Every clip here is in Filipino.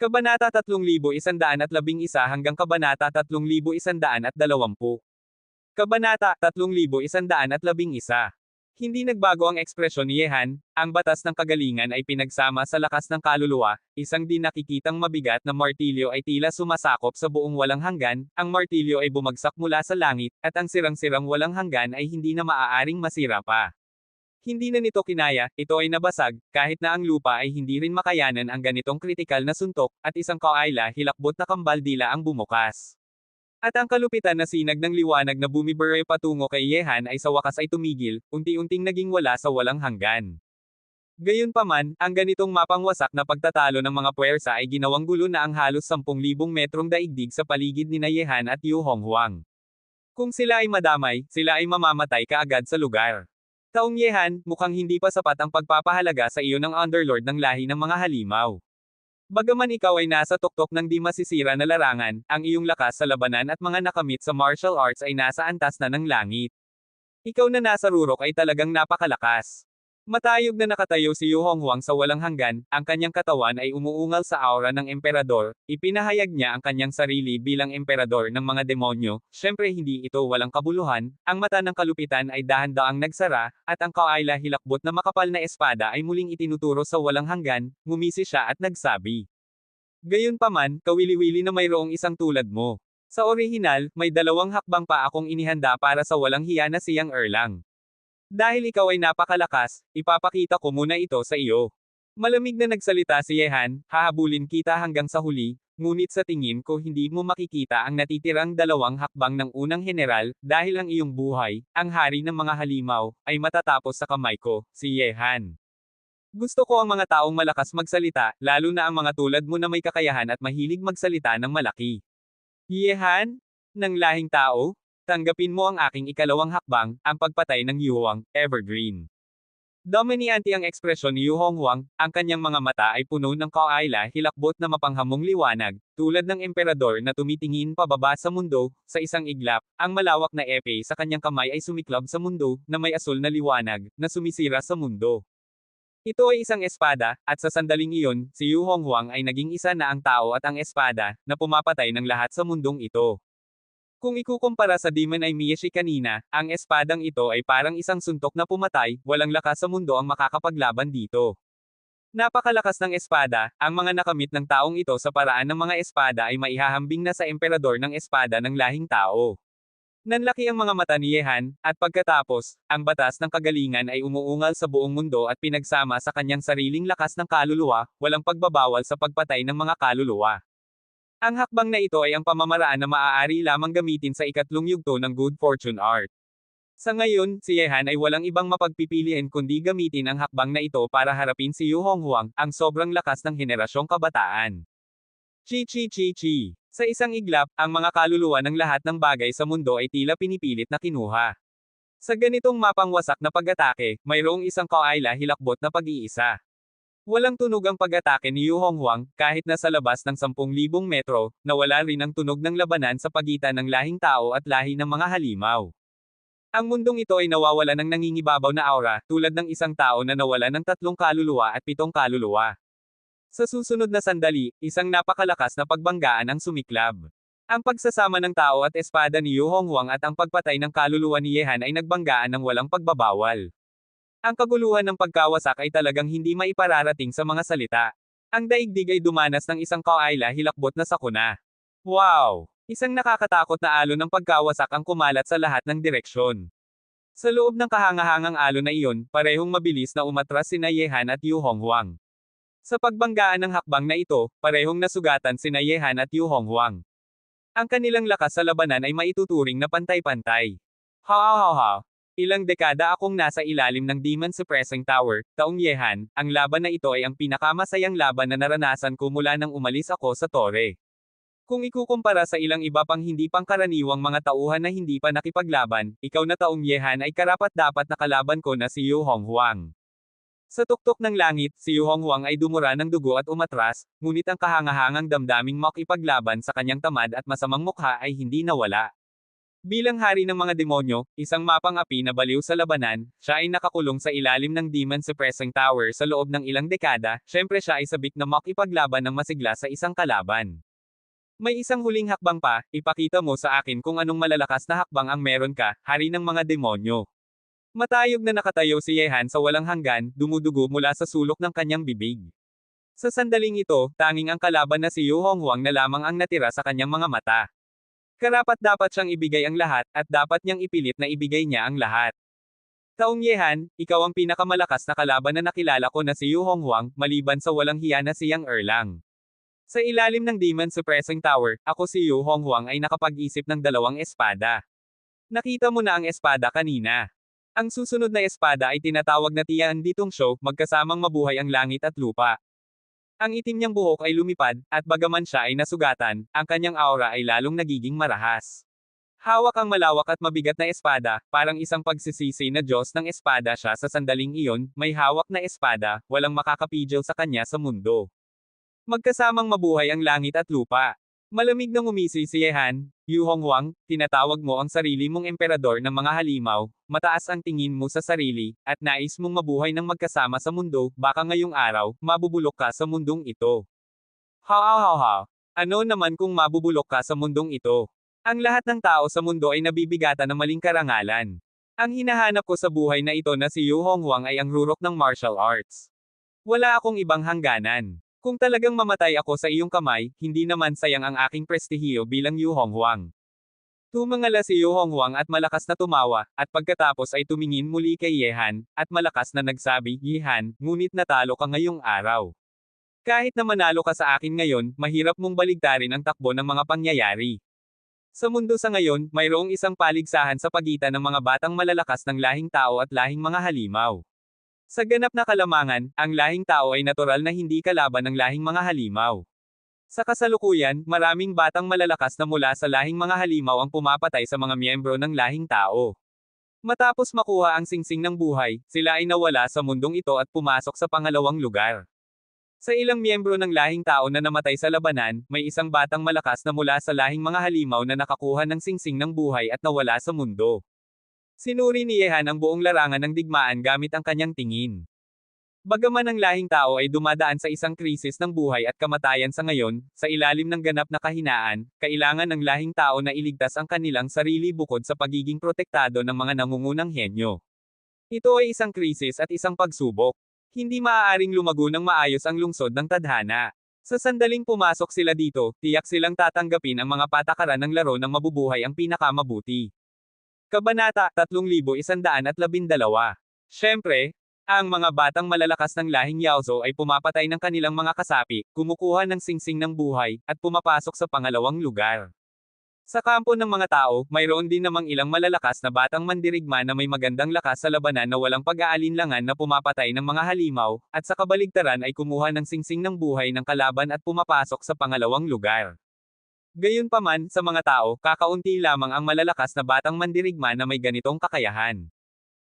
Kabanata 3111 hanggang Kabanata 3120. Kabanata 3111. Hindi nagbago ang ekspresyon ni Yehan, ang batas ng kagalingan ay pinagsama sa lakas ng kaluluwa, isang di nakikitang mabigat na martilyo ay tila sumasakop sa buong walang hanggan, ang martilyo ay bumagsak mula sa langit, at ang sirang-sirang walang hanggan ay hindi na maaaring masira pa. Hindi na nito kinaya, ito ay nabasag, kahit na ang lupa ay hindi rin makayanan ang ganitong kritikal na suntok, at isang kaayla hilakbot na kambaldila ang bumukas. At ang kalupitan na sinag ng liwanag na bumibere patungo kay Yehan ay sa wakas ay tumigil, unti-unting naging wala sa walang hanggan. Gayunpaman, ang ganitong mapangwasak na pagtatalo ng mga puwersa ay ginawang gulo na ang halos 10,000 metrong daigdig sa paligid ni Yehan at Yu Honghuang. Kung sila ay madamay, sila ay mamamatay kaagad sa lugar. Taong Yehan, mukhang hindi pa sapat ang pagpapahalaga sa iyo ng Underlord ng lahi ng mga halimaw. Bagaman ikaw ay nasa tuktok ng di masisira na larangan, ang iyong lakas sa labanan at mga nakamit sa martial arts ay nasa antas na ng langit. Ikaw na nasa rurok ay talagang napakalakas. Matayog na nakatayo si Yu Honghuang sa walang hanggan, ang kanyang katawan ay umuungal sa aura ng emperador, ipinahayag niya ang kanyang sarili bilang emperador ng mga demonyo, syempre hindi ito walang kabuluhan, ang mata ng kalupitan ay dahan-daang nagsara, at ang kaayla hilakbot na makapal na espada ay muling itinuturo sa walang hanggan, ngumisi siya at nagsabi. Gayunpaman, kawili-wili na mayroong isang tulad mo. Sa orihinal, may 2 hakbang pa akong inihanda para sa walang hiya na siyang Erlang. Dahil ikaw ay napakalakas, ipapakita ko muna ito sa iyo. Malamig na nagsalita si Yehan, hahabulin kita hanggang sa huli, ngunit sa tingin ko hindi mo makikita ang natitirang 2 hakbang ng unang general, dahil ang iyong buhay, ang hari ng mga halimaw, ay matatapos sa kamay ko, si Yehan. Gusto ko ang mga taong malakas magsalita, lalo na ang mga tulad mo na may kakayahan at mahilig magsalita ng malaki. Yehan? Ng lahing tao? Tanggapin mo ang aking ikalawang hakbang, ang pagpatay ng Yuhuang, Evergreen. Dominante ang ekspresyon ni Yu Honghuang, ang kanyang mga mata ay puno ng kaayla hilakbot na mapanghamong liwanag, tulad ng emperador na tumitingin pababa sa mundo, sa isang iglap, ang malawak na epee sa kanyang kamay ay sumiklab sa mundo, na may asul na liwanag, na sumisira sa mundo. Ito ay isang espada, at sa sandaling iyon, si Yu Honghuang ay naging isa na ang tao at ang espada, na pumapatay ng lahat sa mundong ito. Kung ikukumpara sa Demon Eye Miyashi kanina, ang espadang ito ay parang isang suntok na pumatay, walang lakas sa mundo ang makakapaglaban dito. Napakalakas ng espada, ang mga nakamit ng taong ito sa paraan ng mga espada ay maihahambing na sa emperador ng espada ng lahing tao. Nanlaki ang mga mata ni Yehan, at pagkatapos, ang batas ng kagalingan ay umuungal sa buong mundo at pinagsama sa kanyang sariling lakas ng kaluluwa, walang pagbabawal sa pagpatay ng mga kaluluwa. Ang hakbang na ito ay ang pamamaraan na maaari lamang gamitin sa ikatlong yugto ng Good Fortune Art. Sa ngayon, si Yehan ay walang ibang mapagpipilian kundi gamitin ang hakbang na ito para harapin si Yu Honghuang, ang sobrang lakas ng henerasyong kabataan. Chi. Sa isang iglap, ang mga kaluluwa ng lahat ng bagay sa mundo ay tila pinipilit na kinuha. Sa ganitong mapangwasak na pag-atake, mayroong isang kaayla hilakbot na pag-iisa. Walang tunog ang pag-atake ni Yu Honghuang, kahit na sa labas ng 10,000 metro, nawala rin ang tunog ng labanan sa pagitan ng lahing tao at lahi ng mga halimaw. Ang mundong ito ay nawawala ng nangingibabaw na aura, tulad ng isang tao na nawala ng 3 kaluluwa at 7 kaluluwa. Sa susunod na sandali, isang napakalakas na pagbanggaan ang sumiklab. Ang pagsasama ng tao at espada ni Yu Honghuang at ang pagpatay ng kaluluwa ni Yehan ay nagbanggaan ng walang pagbabawal. Ang kaguluhan ng pagkawasak ay talagang hindi maipararating sa mga salita. Ang daigdig ay dumanas ng isang kaayla hilakbot na sakuna. Wow! Isang nakakatakot na alon ng pagkawasak ang kumalat sa lahat ng direksyon. Sa loob ng kahangahangang alon na iyon, parehong mabilis na umatras sina Yehan at Yu Honghuang. Sa pagbanggaan ng hakbang na ito, parehong nasugatan sina Yehan at Yu Honghuang. Ang kanilang lakas sa labanan ay maituturing na pantay-pantay. Ha. Ilang dekada akong nasa ilalim ng Demon Suppressing Tower, taong Yehan, ang laban na ito ay ang pinakamasayang laban na naranasan ko mula nang umalis ako sa tore. Kung ikukumpara sa ilang iba pang hindi pangkaraniwang mga tauhan na hindi pa nakipaglaban, ikaw na taong Yehan ay karapat-dapat na kalaban ko na si Yu Honghuang. Sa tuktok ng langit, si Yu Honghuang ay dumura ng dugo at umatras, ngunit ang kahangahangang damdaming makipaglaban sa kanyang tamad at masamang mukha ay hindi nawala. Bilang hari ng mga demonyo, isang mapang api na baliw sa labanan, siya ay nakakulong sa ilalim ng Demon Suppressing Tower sa loob ng ilang dekada, syempre siya ay sabik na makipaglaban ng masigla sa isang kalaban. May isang huling hakbang pa, ipakita mo sa akin kung anong malalakas na hakbang ang meron ka, hari ng mga demonyo. Matayog na nakatayo si Yehan sa walang hanggan, dumudugo mula sa sulok ng kanyang bibig. Sa sandaling ito, tanging ang kalaban na si Yu Honghuang na lamang ang natira sa kanyang mga mata. Karapat-dapat siyang ibigay ang lahat, at dapat niyang ipilit na ibigay niya ang lahat. Taong Yehan, ikaw ang pinakamalakas na kalaban na nakilala ko na si Yu Honghuang, maliban sa walang hiya na si Yang Erlang. Sa ilalim ng Demon Suppressing Tower, ako si Yu Honghuang ay nakapag-isip ng dalawang espada. Nakita mo na ang espada kanina. Ang susunod na espada ay tinatawag na Tian Ditong Show, magkasamang mabuhay ang langit at lupa. Ang itim niyang buhok ay lumipad, at bagaman siya ay nasugatan, ang kanyang aura ay lalong nagiging marahas. Hawak ang malawak at mabigat na espada, parang isang pagsisisi na Diyos ng espada siya sa sandaling iyon, may hawak na espada, walang makakapigil sa kanya sa mundo. Magkasamang mabuhay ang langit at lupa. Malamig na ngumisi si Yehan, Yu Honghuang, tinatawag mo ang sarili mong emperador ng mga halimaw, mataas ang tingin mo sa sarili, at nais mong mabuhay ng magkasama sa mundo, baka ngayong araw, mabubulok ka sa mundong ito. Ha. Ano naman kung mabubulok ka sa mundong ito? Ang lahat ng tao sa mundo ay nabibigatan ng maling karangalan. Ang hinahanap ko sa buhay na ito na si Yu Honghuang ay ang rurok ng martial arts. Wala akong ibang hangganan. Kung talagang mamatay ako sa iyong kamay, hindi naman sayang ang aking prestihiyo bilang Yu Honghuang. Tumangala si Yu Honghuang at malakas na tumawa, at pagkatapos ay tumingin muli kay Yehan, at malakas na nagsabi, Yehan, ngunit natalo ka ngayong araw. Kahit na manalo ka sa akin ngayon, mahirap mong baligtarin ang takbo ng mga pangyayari. Sa mundo sa ngayon, mayroong isang paligsahan sa pagitan ng mga batang malalakas ng lahing tao at lahing mga halimaw. Sa ganap na kalamangan, ang lahing tao ay natural na hindi kalaban ng lahing mga halimaw. Sa kasalukuyan, maraming batang malalakas na mula sa lahing mga halimaw ang pumapatay sa mga miyembro ng lahing tao. Matapos makuha ang singsing ng buhay, sila ay nawala sa mundong ito at pumasok sa pangalawang lugar. Sa ilang miyembro ng lahing tao na namatay sa labanan, may isang batang malakas na mula sa lahing mga halimaw na nakakuha ng singsing ng buhay at nawala sa mundo. Sinuri ni Yehan ang buong larangan ng digmaan gamit ang kanyang tingin. Bagaman ang lahing tao ay dumadaan sa isang krisis ng buhay at kamatayan sa ngayon, sa ilalim ng ganap na kahinaan, kailangan ng lahing tao na iligtas ang kanilang sarili bukod sa pagiging protektado ng mga nangungunang henyo. Ito ay isang krisis at isang pagsubok. Hindi maaaring lumago ng maayos ang lungsod ng tadhana. Sa sandaling pumasok sila dito, tiyak silang tatanggapin ang mga patakaran ng laro ng mabubuhay ang pinakamabuti. Kabanata 3112. Siyempre, ang mga batang malalakas ng lahing Yaozo ay pumapatay ng kanilang mga kasapi, kumukuha ng singsing ng buhay, at pumapasok sa pangalawang lugar. Sa kampo ng mga tao, mayroon din namang ilang malalakas na batang mandirigma na may magandang lakas sa labanan na walang pag-aalinlangan na pumapatay ng mga halimaw, at sa kabaligtaran ay kumuha ng singsing ng buhay ng kalaban at pumapasok sa pangalawang lugar. Gayunpaman, sa mga tao, kakaunti lamang ang malalakas na batang mandirigma na may ganitong kakayahan.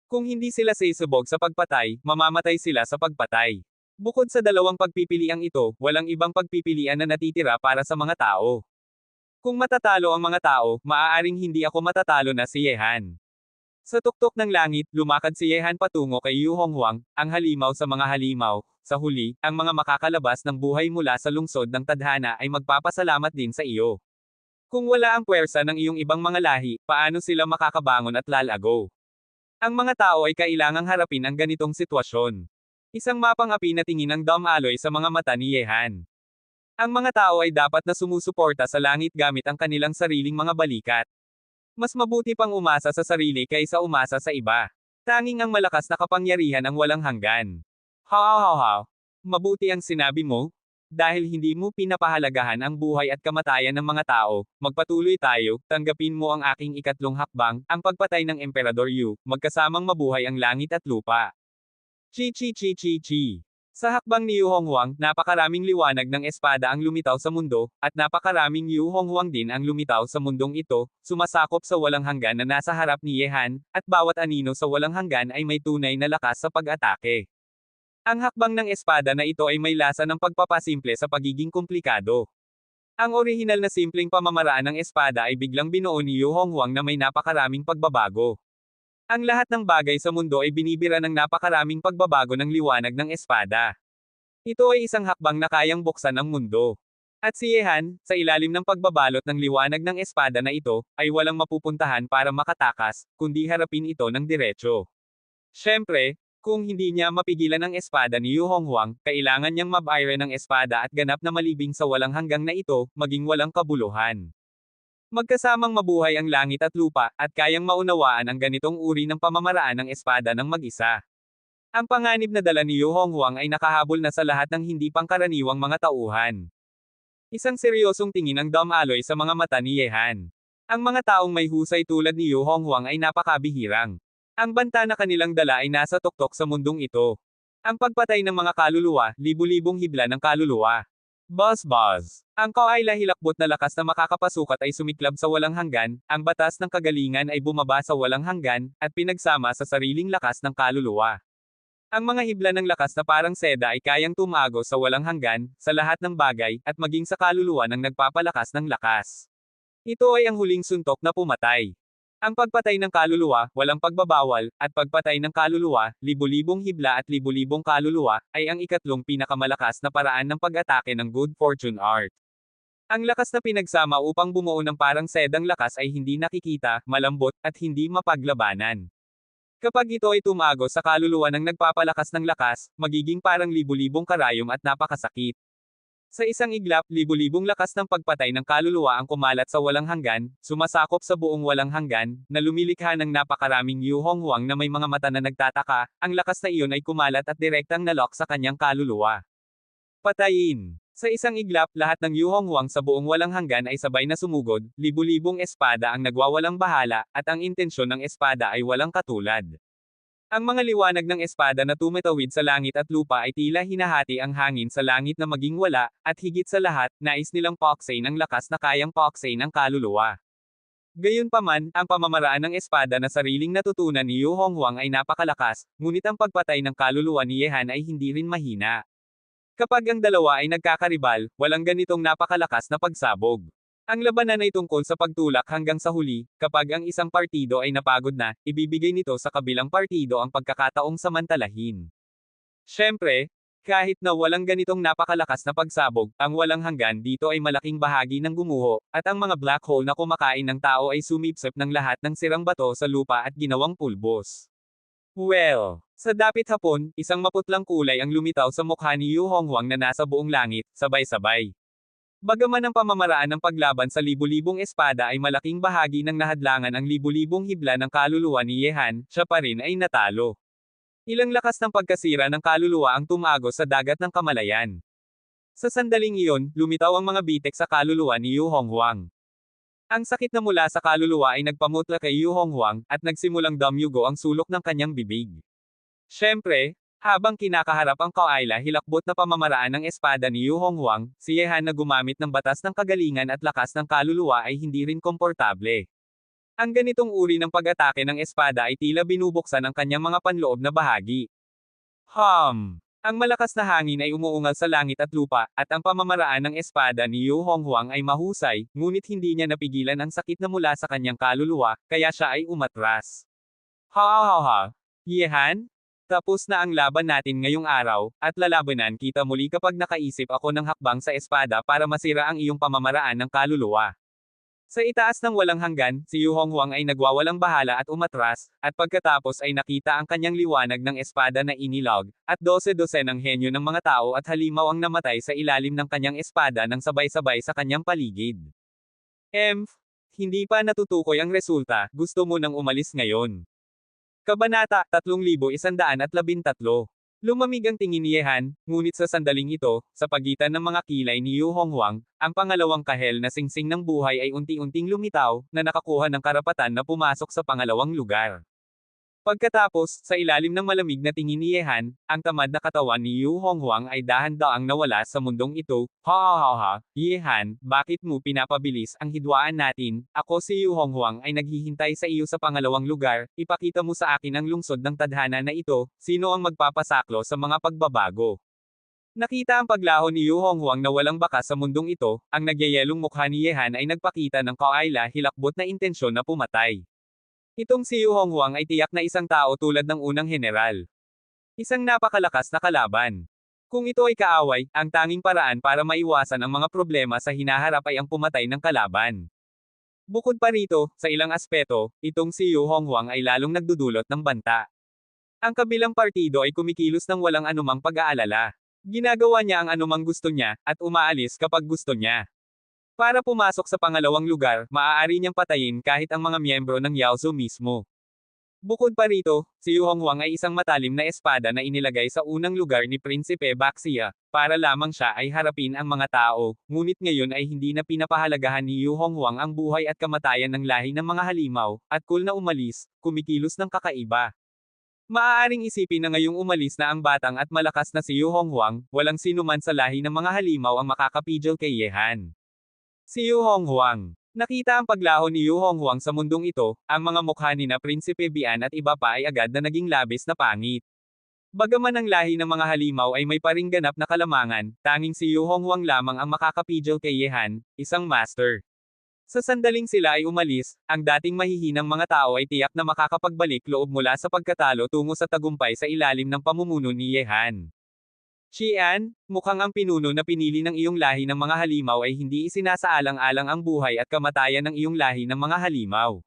Kung hindi sila sisubog sa pagpatay, mamamatay sila sa pagpatay. Bukod sa dalawang pagpipiliang ito, walang ibang pagpipilian na natitira para sa mga tao. Kung matatalo ang mga tao, maaaring hindi ako matatalo na si Yehan. Sa tuktok ng langit, lumakad si Yehan patungo kay Yu Honghuang, ang halimaw sa mga halimaw. Sa huli, ang mga makakalabas ng buhay mula sa lungsod ng tadhana ay magpapasalamat din sa iyo. Kung wala ang puwersa ng iyong ibang mga lahi, paano sila makakabangon at lalago? Ang mga tao ay kailangang harapin ang ganitong sitwasyon. Isang mapang api na tingin ang Dom Aloy sa mga mata ni Yehan. Ang mga tao ay dapat na sumusuporta sa langit gamit ang kanilang sariling mga balikat. Mas mabuti pang umasa sa sarili kaysa umasa sa iba. Tanging ang malakas na kapangyarihan ang walang hanggan. Ha. Mabuti ang sinabi mo. Dahil hindi mo pinapahalagahan ang buhay at kamatayan ng mga tao, magpatuloy tayo, tanggapin mo ang aking ikatlong hakbang, ang pagpatay ng Emperador Yu, magkasamang mabuhay ang langit at lupa. Chi. Sa hakbang ni Yu Honghuang, napakaraming liwanag ng espada ang lumitaw sa mundo, at napakaraming Yu Honghuang din ang lumitaw sa mundong ito, sumasakop sa walang hanggan na nasa harap ni Yehan, at bawat anino sa walang hanggan ay may tunay na lakas sa pag-atake. Ang hakbang ng espada na ito ay may lasa ng pagpapasimple sa pagiging komplikado. Ang orihinal na simpleng pamamaraan ng espada ay biglang binuo ni Yu Honghuang na may napakaraming pagbabago. Ang lahat ng bagay sa mundo ay binibira ng napakaraming pagbabago ng liwanag ng espada. Ito ay isang hakbang na kayang buksan ang mundo. At si Yehan, sa ilalim ng pagbabalot ng liwanag ng espada na ito, ay walang mapupuntahan para makatakas, kundi harapin ito ng diretsyo. Siyempre, kung hindi niya mapigilan ang espada ni Yu Honghuang, kailangan niyang mabayre ng espada at ganap na malibing sa walang hanggang na ito, maging walang kabuluhan. Magkasamang mabuhay ang langit at lupa, at kayang maunawaan ang ganitong uri ng pamamaraan ng espada ng mag-isa. Ang panganib na dala ni Yu Honghuang ay nakahabol na sa lahat ng hindi pangkaraniwang mga tauhan. Isang seryosong tingin ang Dumaloy sa mga mata ni Yehan. Ang mga taong may husay tulad ni Yu Honghuang ay napakabihirang. Ang banta na kanilang dala ay nasa tuktok sa mundong ito. Ang pagpatay ng mga kaluluwa, libu-libong hibla ng kaluluwa. Buzz. Ang Kawaila hilakbot na lakas na makakapasukat ay sumiklab sa walang hanggan, ang batas ng kagalingan ay bumaba sa walang hanggan, at pinagsama sa sariling lakas ng kaluluwa. Ang mga hibla ng lakas na parang seda ay kayang tumago sa walang hanggan, sa lahat ng bagay, at maging sa kaluluwa ng nagpapalakas ng lakas. Ito ay ang huling suntok na pumatay. Ang pagpatay ng kaluluwa, walang pagbabawal, at pagpatay ng kaluluwa, libu-libong hibla at libu-libong kaluluwa, ay ang ikatlong pinakamalakas na paraan ng pag-atake ng Good Fortune Art. Ang lakas na pinagsama upang bumuo ng parang sedang lakas ay hindi nakikita, malambot, at hindi mapaglabanan. Kapag ito ay tumago sa kaluluwa ng nagpapalakas ng lakas, magiging parang libu-libong karayom at napakasakit. Sa isang iglap, libu-libong lakas ng pagpatay ng kaluluwa ang kumalat sa walang hanggan, sumasakop sa buong walang hanggan, na lumilikha ng napakaraming Yu Honghuang na may mga mata na nagtataka, ang lakas na iyon ay kumalat at direktang nalok sa kanyang kaluluwa. Patayin! Sa isang iglap, lahat ng Yu Honghuang sa buong walang hanggan ay sabay na sumugod, libu-libong espada ang nagwawalang bahala, at ang intensyon ng espada ay walang katulad. Ang mga liwanag ng espada na tumatawid sa langit at lupa ay tila hinahati ang hangin sa langit na maging wala, at higit sa lahat, nais nilang pauksain ang lakas na kayang pauksain ang kaluluwa. Gayunpaman, ang pamamaraan ng espada na sariling natutunan ni Yu Honghuang ay napakalakas, ngunit ang pagpatay ng kaluluwa ni Yehan ay hindi rin mahina. Kapag ang dalawa ay nagkakaribal, walang ganitong napakalakas na pagsabog. Ang labanan ay tungkol sa pagtulak hanggang sa huli, kapag ang isang partido ay napagod na, ibibigay nito sa kabilang partido ang pagkakataong samantalahin. Siyempre, kahit na walang ganitong napakalakas na pagsabog, ang walang hanggan dito ay malaking bahagi ng gumuho, at ang mga black hole na kumakain ng tao ay sumipsip ng lahat ng sirang bato sa lupa at ginawang pulbos. Well, sa dapit hapon, isang maputlang kulay ang lumitaw sa mukha ni Yu Honghuang na nasa buong langit, sabay-sabay. Bagaman ang pamamaraan ng paglaban sa libu-libong espada ay malaking bahagi ng nahadlangan ang libu-libong hibla ng kaluluwa ni Yehan, siya pa rin ay natalo. Ilang lakas ng pagkasira ng kaluluwa ang tumago sa dagat ng kamalayan. Sa sandaling iyon, lumitaw ang mga bitek sa kaluluwa ni Yu Honghuang. Ang sakit na mula sa kaluluwa ay nagpamutla kay Yu Honghuang, at nagsimulang damyugo ang sulok ng kanyang bibig. Siyempre, habang kinakaharap ang Kawaila hilakbot na pamamaraan ng espada ni Yu Honghuang, si Yehan na gumamit ng batas ng kagalingan at lakas ng kaluluwa ay hindi rin komportable. Ang ganitong uri ng pag-atake ng espada ay tila binubuksan ang kanyang mga panloob na bahagi. Ang malakas na hangin ay umuungal sa langit at lupa, at ang pamamaraan ng espada ni Yu Honghuang ay mahusay, ngunit hindi niya napigilan ang sakit na mula sa kanyang kaluluwa, kaya siya ay umatras. Yehan? Tapos na ang laban natin ngayong araw, at lalabanan kita muli kapag nakaisip ako ng hakbang sa espada para masira ang iyong pamamaraan ng kaluluwa. Sa itaas ng walang hanggan, si Yu Honghuang ay nagwawalang bahala at umatras, at pagkatapos ay nakita ang kanyang liwanag ng espada na inilog, at 12-12 ng henyo ng mga tao at halimaw ang namatay sa ilalim ng kanyang espada nang sabay-sabay sa kanyang paligid. Hindi pa natutukoy ang resulta, gusto mo nang umalis ngayon. Kabanata 3113. Lumamig ang tingin ni Yehan, ngunit sa sandaling ito, sa pagitan ng mga kilay ni Yu Honghuang, ang pangalawang kahel na singsing ng buhay ay unti-unting lumitaw, na nakakuha ng karapatan na pumasok sa pangalawang lugar. Pagkatapos, sa ilalim ng malamig na tingin ni Yehan, ang tamad na katawan ni Yu Honghuang ay dahan-daang nawala sa mundong ito. Yehan, bakit mo pinapabilis ang hidwaan natin? Ako si Yu Honghuang ay naghihintay sa iyo sa pangalawang lugar, ipakita mo sa akin ang lungsod ng tadhana na ito, sino ang magpapasaklo sa mga pagbabago. Nakita ang paglaho ni Yu Honghuang na walang bakas sa mundong ito, ang nagyayelong mukha ni Yehan ay nagpakita ng kaayla hilakbot na intensyon na pumatay. Itong si Yu Honghuang ay tiyak na isang tao tulad ng unang general. Isang napakalakas na kalaban. Kung ito ay kaaway, ang tanging paraan para maiwasan ang mga problema sa hinaharap ay ang pumatay ng kalaban. Bukod pa rito, sa ilang aspeto, itong si Yu Honghuang ay lalong nagdudulot ng banta. Ang kabilang partido ay kumikilos ng walang anumang pag-aalala. Ginagawa niya ang anumang gusto niya, at umaalis kapag gusto niya. Para pumasok sa pangalawang lugar, maaari niyang patayin kahit ang mga miyembro ng Yaozu mismo. Bukod pa rito, si Yu Honghuang ay isang matalim na espada na inilagay sa unang lugar ni Prinsipe Baxia, para lamang siya ay harapin ang mga tao, ngunit ngayon ay hindi na pinapahalagahan ni Yu Honghuang ang buhay at kamatayan ng lahi ng mga halimaw, at cool na umalis, kumikilos ng kakaiba. Maaaring isipin na ngayong umalis na ang batang at malakas na si Yu Honghuang, walang sinuman sa lahi ng mga halimaw ang makakapigil kay Yehan. Si Yu Honghuang. Nakita ang paglaho ni Yu Honghuang sa mundong ito, ang mga mukha ni na Prinsipe Bian at iba pa ay agad na naging labis na pangit. Bagaman ang lahi ng mga halimaw ay may paring ganap na kalamangan, tanging si Yu Honghuang lamang ang makakapigil kay Yehan, isang master. Sa sandaling sila ay umalis, ang dating mahihinang mga tao ay tiyak na makakapagbalik loob mula sa pagkatalo tungo sa tagumpay sa ilalim ng pamumuno ni Yehan. Xian, mukhang ang pinuno na pinili ng iyong lahi ng mga halimaw ay hindi isinasaalang-alang ang buhay at kamatayan ng iyong lahi ng mga halimaw.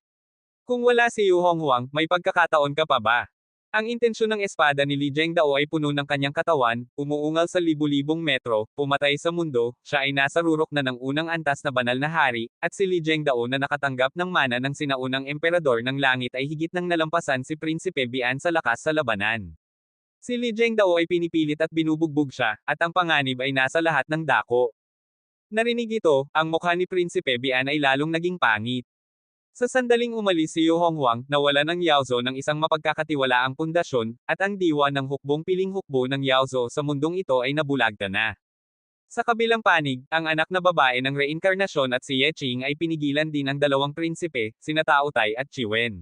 Kung wala si Yu Honghuang, may pagkakataon ka pa ba? Ang intensyon ng espada ni Li Zhengdao ay puno ng kanyang katawan, umuungal sa libu-libong metro, pumatay sa mundo, siya ay nasa rurok na ng unang antas na banal na hari, at si Li Zhengdao na nakatanggap ng mana ng sinaunang emperador ng langit ay higit nang nalampasan si Prinsipe Bian sa lakas sa labanan. Si Li Zhengdao ay pinipilit at binubugbog siya, at ang panganib ay nasa lahat ng dako. Narinig ito, ang mukha ni Prinsipe Bian ay lalong naging pangit. Sa sandaling umalis si Yu Honghuang, nawala ng Yaozu ng isang mapagkakatiwalaang pundasyon, at ang diwa ng hukbong piling hukbo ng Yaozu sa mundong ito ay nabulagta na. Sa kabilang panig, ang anak na babae ng reinkarnasyon at si Ye Qing ay pinigilan din ang dalawang prinsipe, sina Tao Tai at Chiwen.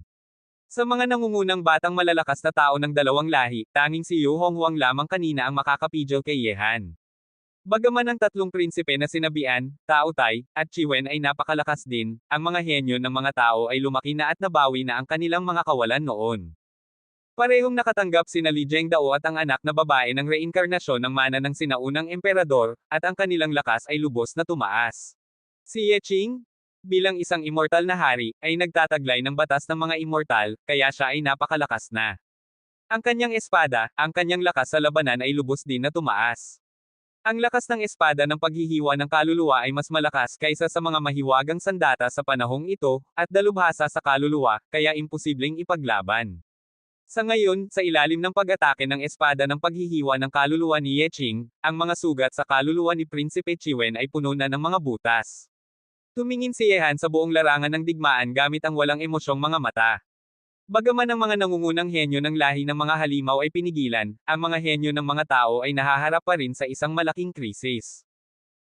Sa mga nangungunang batang malalakas na tao ng dalawang lahi, tanging si Yu Honghuang lamang kanina ang makakapigil kay Yehan. Bagaman ang tatlong prinsipe na sina Bian, Tao Tai, at Chiwen ay napakalakas din, ang mga henyo ng mga tao ay lumaki na at nabawi na ang kanilang mga kawalan noon. Parehong nakatanggap sina Li Zhengdao at ang anak na babae ng reinkarnasyon ng mana ng sinaunang emperador, at ang kanilang lakas ay lubos na tumaas. Si Ye Qing, bilang isang immortal na hari, ay nagtataglay ng batas ng mga immortal, kaya siya ay napakalakas na. Ang kanyang espada, ang kanyang lakas sa labanan ay lubos din na tumaas. Ang lakas ng espada ng paghihiwa ng kaluluwa ay mas malakas kaysa sa mga mahiwagang sandata sa panahong ito, at dalubhasa sa kaluluwa, kaya imposibleng ipaglaban. Sa ngayon, sa ilalim ng pag-atake ng espada ng paghihiwa ng kaluluwa ni Ye Qing, ang mga sugat sa kaluluwa ni Prinsipe Chiwen ay puno na ng mga butas. Tumingin si Yehan sa buong larangan ng digmaan gamit ang walang emosyong mga mata. Bagaman ang mga nangungunang henyo ng lahi ng mga halimaw ay pinigilan, ang mga henyo ng mga tao ay nahaharap pa rin sa isang malaking krisis.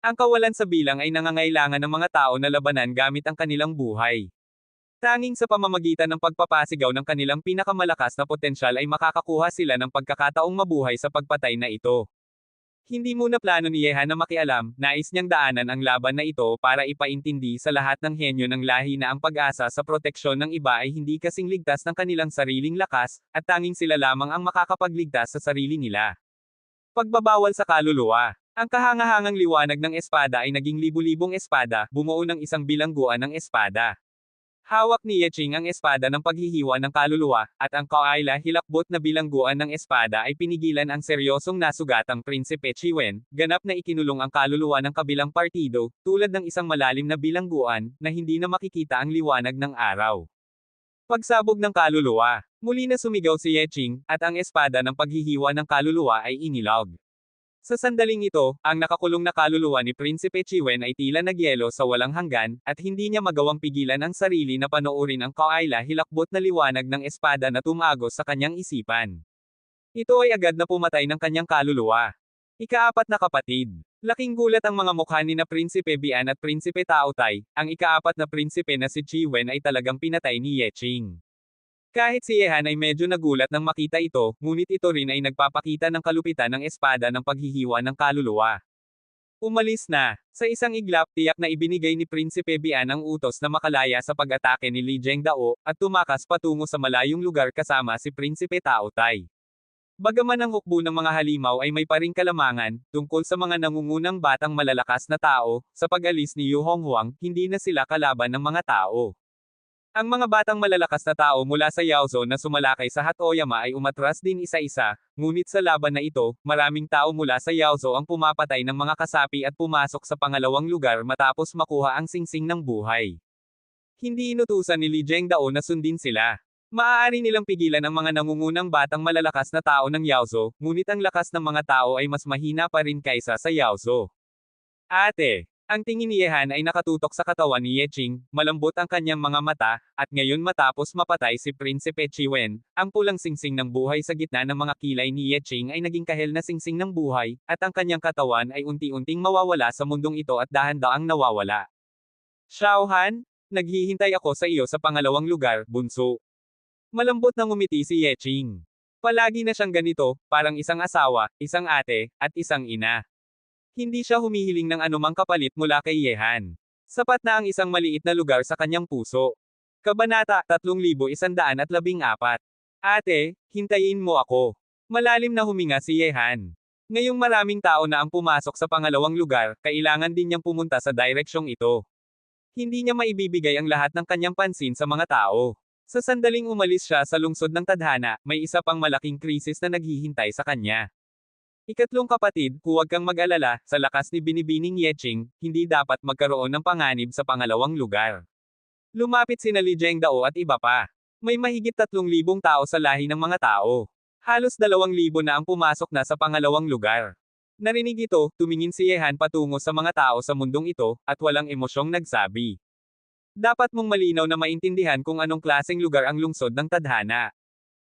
Ang kawalan sa bilang ay nangangailangan ng mga tao na labanan gamit ang kanilang buhay. Tanging sa pamamagitan ng pagpapasigaw ng kanilang pinakamalakas na potensyal ay makakakuha sila ng pagkakataong mabuhay sa pagpatay na ito. Hindi muna plano ni Yehan na makialam, nais niyang daanan ang laban na ito para ipaintindi sa lahat ng henyo ng lahi na ang pag-asa sa proteksyon ng iba ay hindi kasing ligtas ng kanilang sariling lakas, at tanging sila lamang ang makakapagligtas sa sarili nila. Pagbabawal sa kaluluwa. Ang kahangahangang liwanag ng espada ay naging libu-libong espada, bumuo ng isang bilangguan ng espada. Hawak ni Ye Qing ang espada ng paghihiwa ng kaluluwa, at ang kaayla hilakbot na bilangguan ng espada ay pinigilan ang seryosong nasugatang Prinsipe Chiwen, ganap na ikinulong ang kaluluwa ng kabilang partido, tulad ng isang malalim na bilangguan, na hindi na makikita ang liwanag ng araw. Pagsabog ng kaluluwa. Muli na sumigaw si Ye Qing, at ang espada ng paghihiwa ng kaluluwa ay inilog. Sa sandaling ito, ang nakakulong na kaluluwa ni Prinsipe Chiwen ay tila nagyelo sa walang hanggan, at hindi niya magawang pigilan ang sarili na panoorin ang kaayla hilakbot na liwanag ng espada na tumagos sa kanyang isipan. Ito ay agad na pumatay ng kanyang kaluluwa. Ikaapat na kapatid. Laking gulat ang mga mukha ni na Prinsipe Bian at Prinsipe Tao Tai, ang ikaapat na prinsipe na si Chiwen ay talagang pinatay ni Ye Qing. Kahit si Yehan ay medyo nagulat nang makita ito, ngunit ito rin ay nagpapakita ng kalupitan ng espada ng paghihiwa ng kaluluwa. Umalis na. Sa isang iglap, tiyak na ibinigay ni Prinsipe Bian ang utos na makalaya sa pag-atake ni Li Zhengdao, at tumakas patungo sa malayong lugar kasama si Prinsipe Tao Tai. Bagaman ang hukbo ng mga halimaw ay may paring kalamangan, tungkol sa mga nangungunang batang malalakas na tao, sa pag-alis ni Yu Honghuang, hindi na sila kalaban ng mga tao. Ang mga batang malalakas na tao mula sa Yaozo na sumalakay sa Hatoyama ay umatras din isa-isa, ngunit sa laban na ito, maraming tao mula sa Yaozo ang pumapatay ng mga kasapi at pumasok sa pangalawang lugar matapos makuha ang singsing ng buhay. Hindi inutusan ni Li Zhengdao na sundin sila. Maaari nilang pigilan ang mga nangungunang batang malalakas na tao ng Yaozo, ngunit ang lakas ng mga tao ay mas mahina pa rin kaysa sa Yaozo. Ate! Ang tingin ni Yehan ay nakatutok sa katawan ni Yeqing, malambot ang kanyang mga mata, at ngayon matapos mapatay si Prinsipe Chiwen, ang pulang singsing ng buhay sa gitna ng mga kilay ni Yeqing ay naging kahel na singsing ng buhay, at ang kanyang katawan ay unti-unting mawawala sa mundong ito at dahan-daang nawawala. Xiaohan, naghihintay ako sa iyo sa pangalawang lugar, bunso. Malambot na ngumiti si Yeqing. Palagi na siyang ganito, parang isang asawa, isang ate, at isang ina. Hindi siya humihiling ng anumang kapalit mula kay Yehan. Sapat na ang isang maliit na lugar sa kanyang puso. Kabanata 3114. Ate, hintayin mo ako. Malalim na huminga si Yehan. Ngayong maraming tao na ang pumasok sa pangalawang lugar, kailangan din niyang pumunta sa direksyong ito. Hindi niya maibibigay ang lahat ng kanyang pansin sa mga tao. Sa sandaling umalis siya sa lungsod ng tadhana, may isa pang malaking krisis na naghihintay sa kanya. Ikatlong kapatid, huwag kang mag-alala, sa lakas ni Binibining Yeqing, hindi dapat magkaroon ng panganib sa pangalawang lugar. Lumapit sina Li Zhengdao at iba pa. May mahigit 3,000 tao sa lahi ng mga tao. Halos 2,000 na ang pumasok na sa pangalawang lugar. Narinig ito, tumingin si Yehan patungo sa mga tao sa mundong ito, at walang emosyong nagsabi. Dapat mong malinaw na maintindihan kung anong klaseng lugar ang lungsod ng tadhana.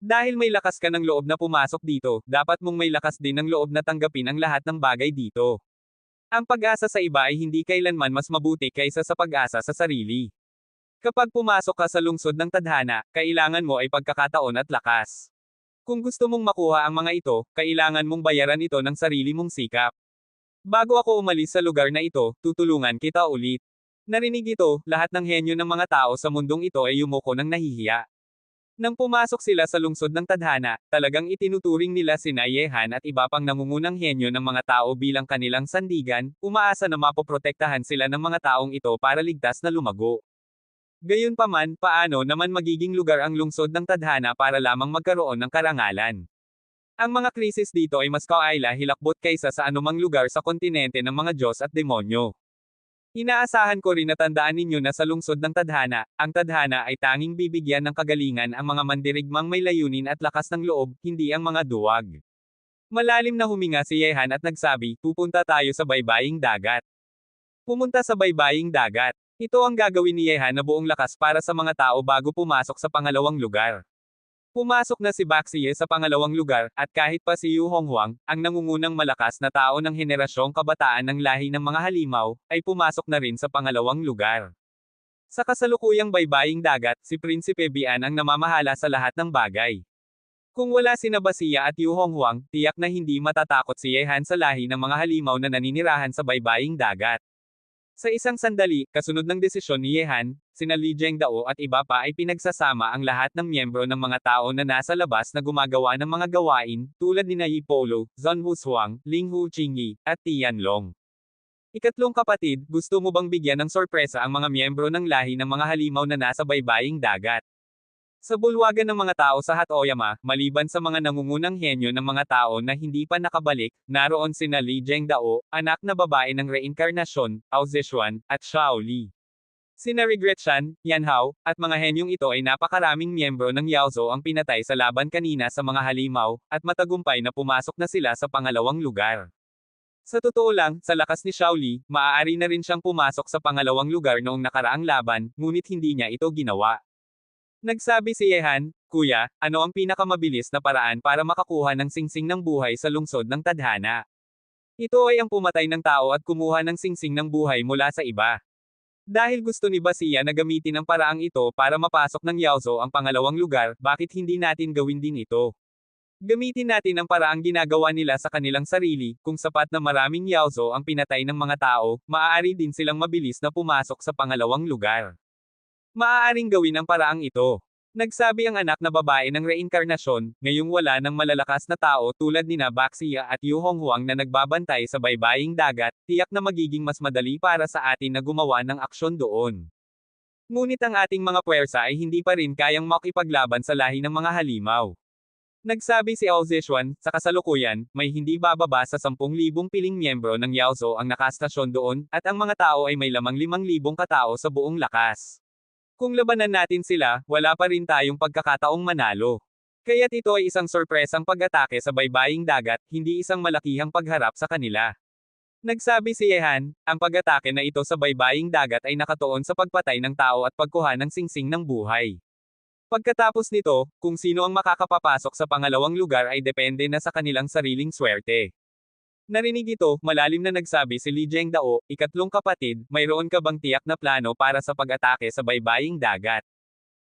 Dahil may lakas ka ng loob na pumasok dito, dapat mong may lakas din ng loob na tanggapin ang lahat ng bagay dito. Ang pag-asa sa iba ay hindi kailanman mas mabuti kaysa sa pag-asa sa sarili. Kapag pumasok ka sa lungsod ng tadhana, kailangan mo ay pagkakataon at lakas. Kung gusto mong makuha ang mga ito, kailangan mong bayaran ito ng sarili mong sikap. Bago ako umalis sa lugar na ito, tutulungan kita ulit. Narinig ito, lahat ng henyo ng mga tao sa mundong ito ay yumuko ng nahihiya. Nang pumasok sila sa lungsod ng tadhana, talagang itinuturing nila sina Yehan at iba pang nangungunang henyo ng mga tao bilang kanilang sandigan, umaasa na mapoprotektahan sila ng mga taong ito para ligtas na lumago. Gayunpaman, paano naman magiging lugar ang lungsod ng tadhana para lamang magkaroon ng karangalan? Ang mga krisis dito ay mas kaayla hilakbot kaysa sa anumang lugar sa kontinente ng mga Diyos at demonyo. Inaasahan ko rin na tandaan ninyo na sa lungsod ng tadhana, ang tadhana ay tanging bibigyan ng kagalingan ang mga mandirigmang may layunin at lakas ng loob, hindi ang mga duwag. Malalim na huminga si Yehan at nagsabi, pupunta tayo sa baybaying dagat. Pumunta sa baybaying dagat. Ito ang gagawin ni Yehan na buong lakas para sa mga tao bago pumasok sa pangalawang lugar. Pumasok na si Baxie sa pangalawang lugar, at kahit pa si Yu Honghuang, ang nangungunang malakas na tao ng henerasyong kabataan ng lahi ng mga halimaw, ay pumasok na rin sa pangalawang lugar. Sa kasalukuyang baybaying dagat, si Prinsipe Bian ang namamahala sa lahat ng bagay. Kung wala sina Baxie at Yu Honghuang, tiyak na hindi matatakot si Yehan sa lahi ng mga halimaw na naninirahan sa baybaying dagat. Sa isang sandali, kasunod ng desisyon ni Yehan, sina Li Zhengdao at iba pa ay pinagsasama ang lahat ng miyembro ng mga tao na nasa labas na gumagawa ng mga gawain, tulad ni Yi Polo, Zhang Hushuang, Ling Hu Qingyi, at Tianlong. Ikatlong kapatid, gusto mo bang bigyan ng sorpresa ang mga miyembro ng lahi ng mga halimaw na nasa baybaying dagat? Sa bulwagan ng mga tao sa Hatoyama, maliban sa mga nangungunang henyo ng mga tao na hindi pa nakabalik, naroon sina Li Zhengdao, anak na babae ng reinkarnasyon, Ao Zishuan, at Xiao Li. Sina Regret-shan, Yan Hao, at mga henyong ito ay napakaraming miyembro ng Yaozo ang pinatay sa laban kanina sa mga halimaw, at matagumpay na pumasok na sila sa pangalawang lugar. Sa totoo lang, sa lakas ni Xiao Li, maaari na rin siyang pumasok sa pangalawang lugar noong nakaraang laban, ngunit hindi niya ito ginawa. Nagsabi si Yehan, Kuya, ano ang pinakamabilis na paraan para makakuha ng singsing ng buhay sa lungsod ng tadhana? Ito ay ang pumatay ng tao at kumuha ng singsing ng buhay mula sa iba. Dahil gusto ni Basiya na gamitin ang paraang ito para mapasok ng Yaozo ang pangalawang lugar, bakit hindi natin gawin din ito? Gamitin natin ang paraang ginagawa nila sa kanilang sarili, kung sapat na maraming Yaozo ang pinatay ng mga tao, maaari din silang mabilis na pumasok sa pangalawang lugar. Maaaring gawin ang paraang ito. Nagsabi ang anak na babae ng reinkarnasyon, ngayong wala ng malalakas na tao tulad nina Baxia at Yu Honghuang na nagbabantay sa baybaying dagat, tiyak na magiging mas madali para sa atin na gumawa ng aksyon doon. Ngunit ang ating mga puwersa ay hindi pa rin kayang makipaglaban sa lahi ng mga halimaw. Nagsabi si Ao Zishuan, sa kasalukuyan, may hindi bababa sa 10,000 piling miyembro ng Yaozo ang nakastasyon doon, at ang mga tao ay may lamang 5,000 katao sa buong lakas. Kung labanan natin sila, wala pa rin tayong pagkakataong manalo. Kaya't ito ay isang sorpresang pag-atake sa baybaying dagat, hindi isang malakihang pagharap sa kanila. Nagsabi si Yehan, ang pag-atake na ito sa baybaying dagat ay nakatuon sa pagpatay ng tao at pagkuha ng singsing ng buhay. Pagkatapos nito, kung sino ang makakapapasok sa pangalawang lugar ay depende na sa kanilang sariling swerte. Narinig ito, malalim na nagsabi si Li Zhengdao, ikatlong kapatid, mayroon ka bang tiyak na plano para sa pag-atake sa baybaying dagat?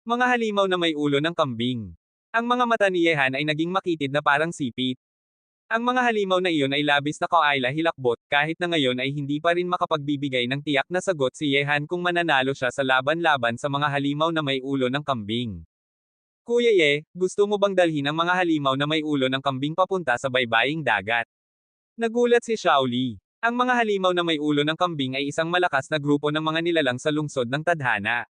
Mga halimaw na may ulo ng kambing. Ang mga mata ni Yehan ay naging makitid na parang sipit. Ang mga halimaw na iyon ay labis na kaayla hilakbot, kahit na ngayon ay hindi pa rin makapagbibigay ng tiyak na sagot si Yehan kung mananalo siya sa laban-laban sa mga halimaw na may ulo ng kambing. Kuya Ye, gusto mo bang dalhin ang mga halimaw na may ulo ng kambing papunta sa baybaying dagat? Nagulat si Shaoli. Ang mga halimaw na may ulo ng kambing ay isang malakas na grupo ng mga nilalang sa lungsod ng Tadhana.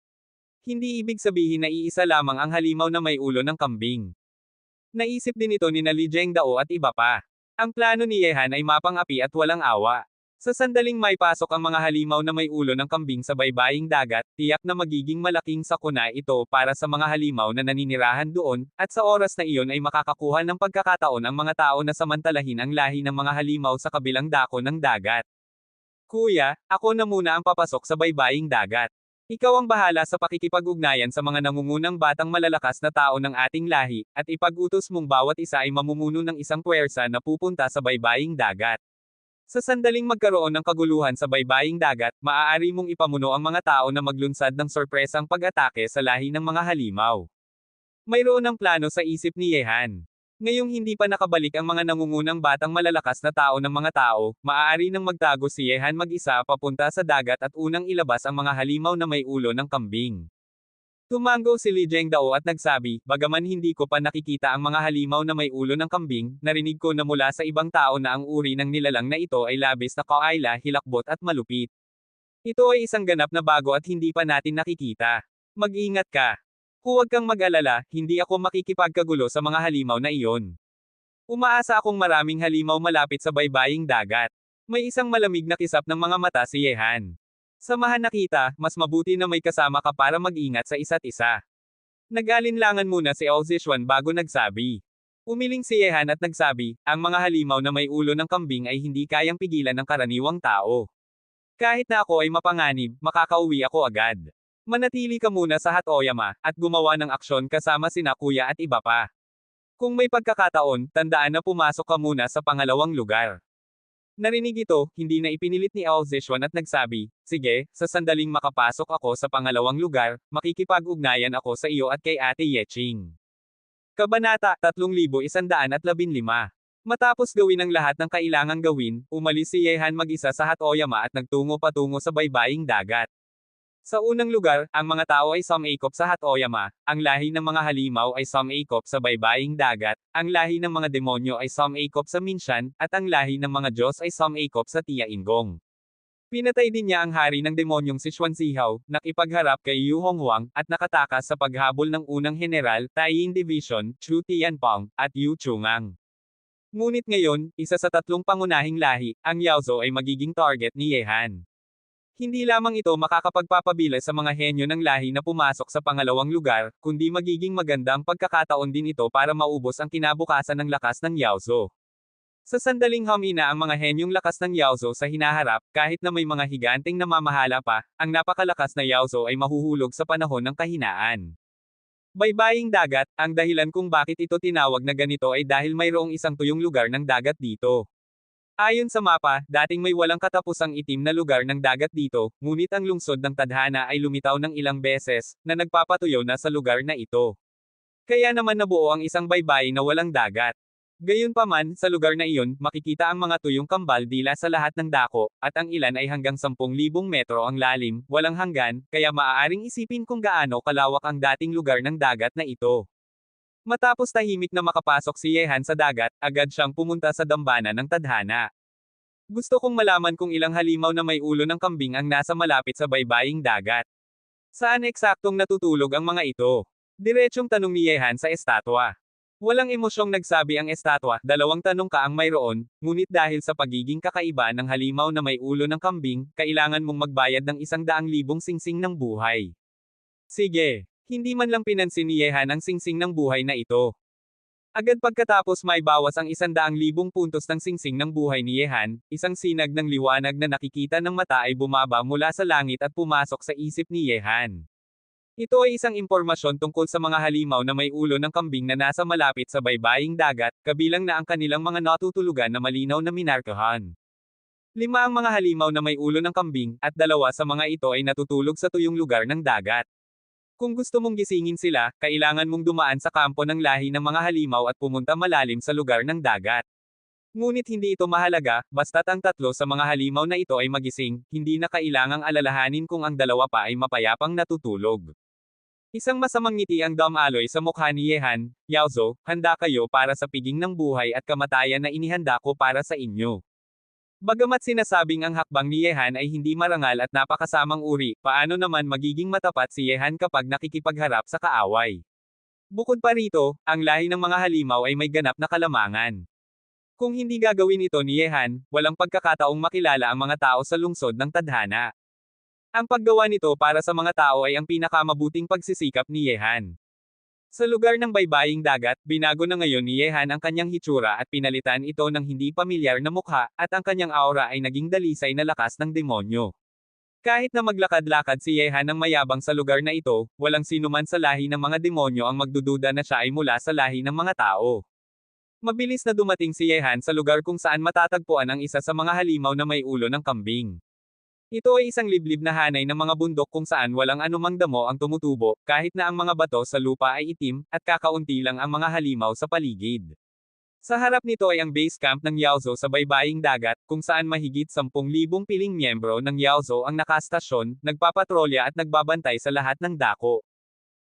Hindi ibig sabihin na iisa lamang ang halimaw na may ulo ng kambing. Naisip din ito ni Li Zhengdao at iba pa. Ang plano ni Yehan ay mapang-api at walang awa. Sa sandaling may pasok ang mga halimaw na may ulo ng kambing sa baybaying dagat, tiyak na magiging malaking sakuna ito para sa mga halimaw na naninirahan doon, at sa oras na iyon ay makakakuha ng pagkakataon ang mga tao na samantalahin ang lahi ng mga halimaw sa kabilang dako ng dagat. Kuya, ako na muna ang papasok sa baybaying dagat. Ikaw ang bahala sa pakikipag-ugnayan sa mga nangungunang batang malalakas na tao ng ating lahi, at ipag-utos mong bawat isa ay mamumuno ng isang puwersa na pupunta sa baybaying dagat. Sa sandaling magkaroon ng kaguluhan sa baybaying dagat, maaari mong ipamuno ang mga tao na maglunsad ng sorpresang pag-atake sa lahi ng mga halimaw. Mayroon ng plano sa isip ni Yehan. Ngayong hindi pa nakabalik ang mga nangungunang batang malalakas na tao ng mga tao, maaari nang magtago si Yehan mag-isa papunta sa dagat at unang ilabas ang mga halimaw na may ulo ng kambing. Tumango si Li Zhengdao at nagsabi, bagaman hindi ko pa nakikita ang mga halimaw na may ulo ng kambing, narinig ko na mula sa ibang tao na ang uri ng nilalang na ito ay labis na kaayla, hilakbot at malupit. Ito ay isang ganap na bago at hindi pa natin nakikita. Mag-ingat ka. Huwag kang mag-alala, hindi ako makikipagkagulo sa mga halimaw na iyon. Umaasa akong maraming halimaw malapit sa baybaying dagat. May isang malamig na kisap ng mga mata si Yehan. Samahan na kita, mas mabuti na may kasama ka para mag-ingat sa isa't isa. Nag-alinlangan muna si Ao Zishuan bago nagsabi. Umiling si Yehan at nagsabi, ang mga halimaw na may ulo ng kambing ay hindi kayang pigilan ng karaniwang tao. Kahit na ako ay mapanganib, makakauwi ako agad. Manatili ka muna sa Hatoyama, at gumawa ng aksyon kasama sina kuya at iba pa. Kung may pagkakataon, tandaan na pumasok ka muna sa pangalawang lugar. Narinig ito, hindi na ipinilit ni Ao Zishuan at nagsabi, sige, sa sandaling makapasok ako sa pangalawang lugar, makikipag-ugnayan ako sa iyo at kay Ate Yeching. Kabanata 3115. Matapos gawin ang lahat ng kailangang gawin, umalis si Yehan mag-isa sa Hatoyama at nagtungo patungo sa baybaying dagat. Sa unang lugar, ang mga tao ay sumangkop sa Hatoyama, ang lahi ng mga halimaw ay sumangkop sa baybaying dagat, ang lahi ng mga demonyo ay sumangkop sa Minshan, at ang lahi ng mga Diyos ay sumangkop sa Tiaingong. Pinatay din niya ang hari ng demonyong si Xuanzihaw, nakipagharap kay Yu Honghuang, at nakatakas sa paghabol ng unang general, Taiying Division, Chu Tianpeng, at Yu Chungang. Ngunit ngayon, isa sa tatlong pangunahing lahi, ang Yaozo ay magiging target ni Yehan. Hindi lamang ito makakapagpapabila sa mga henyo ng lahi na pumasok sa pangalawang lugar, kundi magiging maganda ang pagkakataon din ito para maubos ang kinabukasan ng lakas ng Yaozo. Sa sandaling humina ang mga henyong lakas ng Yaozo sa hinaharap, kahit na may mga higanteng namamahala pa, ang napakalakas na Yaozo ay mahuhulog sa panahon ng kahinaan. Baybaying dagat, ang dahilan kung bakit ito tinawag na ganito ay dahil mayroong isang tuyong lugar ng dagat dito. Ayon sa mapa, dating may walang katapusang itim na lugar ng dagat dito, ngunit ang lungsod ng Tadhana ay lumitaw ng ilang beses, na nagpapatuyo na sa lugar na ito. Kaya naman nabuo ang isang baybayin na walang dagat. Gayunpaman, sa lugar na iyon, makikita ang mga tuyong kambal dila sa lahat ng dako, at ang ilan ay hanggang 10,000 metro ang lalim, walang hanggan, kaya maaaring isipin kung gaano kalawak ang dating lugar ng dagat na ito. Matapos tahimik na makapasok si Yehan sa dagat, agad siyang pumunta sa dambana ng tadhana. Gusto kong malaman kung ilang halimaw na may ulo ng kambing ang nasa malapit sa baybaying dagat. Saan eksaktong natutulog ang mga ito? Diretsyong tanong ni Yehan sa estatwa. Walang emosyong nagsabi ang estatwa, dalawang tanong ka ang mayroon, ngunit dahil sa pagiging kakaiba ng halimaw na may ulo ng kambing, kailangan mong magbayad ng 100,000 singsing ng buhay. Sige. Hindi man lang pinansin ni Yehan ang singsing ng buhay na ito. Agad pagkatapos may bawas ang 100,000 puntos ng singsing ng buhay ni Yehan, isang sinag ng liwanag na nakikita ng mata ay bumaba mula sa langit at pumasok sa isip ni Yehan. Ito ay isang impormasyon tungkol sa mga halimaw na may ulo ng kambing na nasa malapit sa baybaying dagat, kabilang na ang kanilang mga natutulugan na malinaw na minarkahan. 5 ang mga halimaw na may ulo ng kambing, at 2 sa mga ito ay natutulog sa tuyong lugar ng dagat. Kung gusto mong gisingin sila, kailangan mong dumaan sa kampo ng lahi ng mga halimaw at pumunta malalim sa lugar ng dagat. Ngunit hindi ito mahalaga, basta't ang 3 sa mga halimaw na ito ay magising, hindi na kailangang alalahanin kung ang 2 pa ay mapayapang natutulog. Isang masamang ngiti ang damaloy sa mukha ni Yehan. Yaozo, handa kayo para sa piging ng buhay at kamatayan na inihanda ko para sa inyo. Bagamat sinasabing ang hakbang ni Yehan ay hindi marangal at napakasamang uri, paano naman magiging matapat si Yehan kapag nakikipagharap sa kaaway? Bukod pa rito, ang lahi ng mga halimaw ay may ganap na kalamangan. Kung hindi gagawin ito ni Yehan, walang pagkakataong makilala ang mga tao sa lungsod ng tadhana. Ang paggawa nito para sa mga tao ay ang pinakamabuting pagsisikap ni Yehan. Sa lugar ng baybaying dagat, binago na ngayon ni Yehan ang kanyang hitsura at pinalitan ito ng hindi pamilyar na mukha, at ang kanyang aura ay naging dalisay na lakas ng demonyo. Kahit na maglakad-lakad si Yehan ng mayabang sa lugar na ito, walang sinuman sa lahi ng mga demonyo ang magdududa na siya ay mula sa lahi ng mga tao. Mabilis na dumating si Yehan sa lugar kung saan matatagpuan ang isa sa mga halimaw na may ulo ng kambing. Ito ay isang liblib na hanay ng mga bundok kung saan walang anumang damo ang tumutubo, kahit na ang mga bato sa lupa ay itim, at kakaunti lang ang mga halimaw sa paligid. Sa harap nito ay ang base camp ng Yaozo sa baybaying dagat, kung saan mahigit 10,000 piling miyembro ng Yaozo ang nakastasyon, nagpapatrolya at nagbabantay sa lahat ng dako.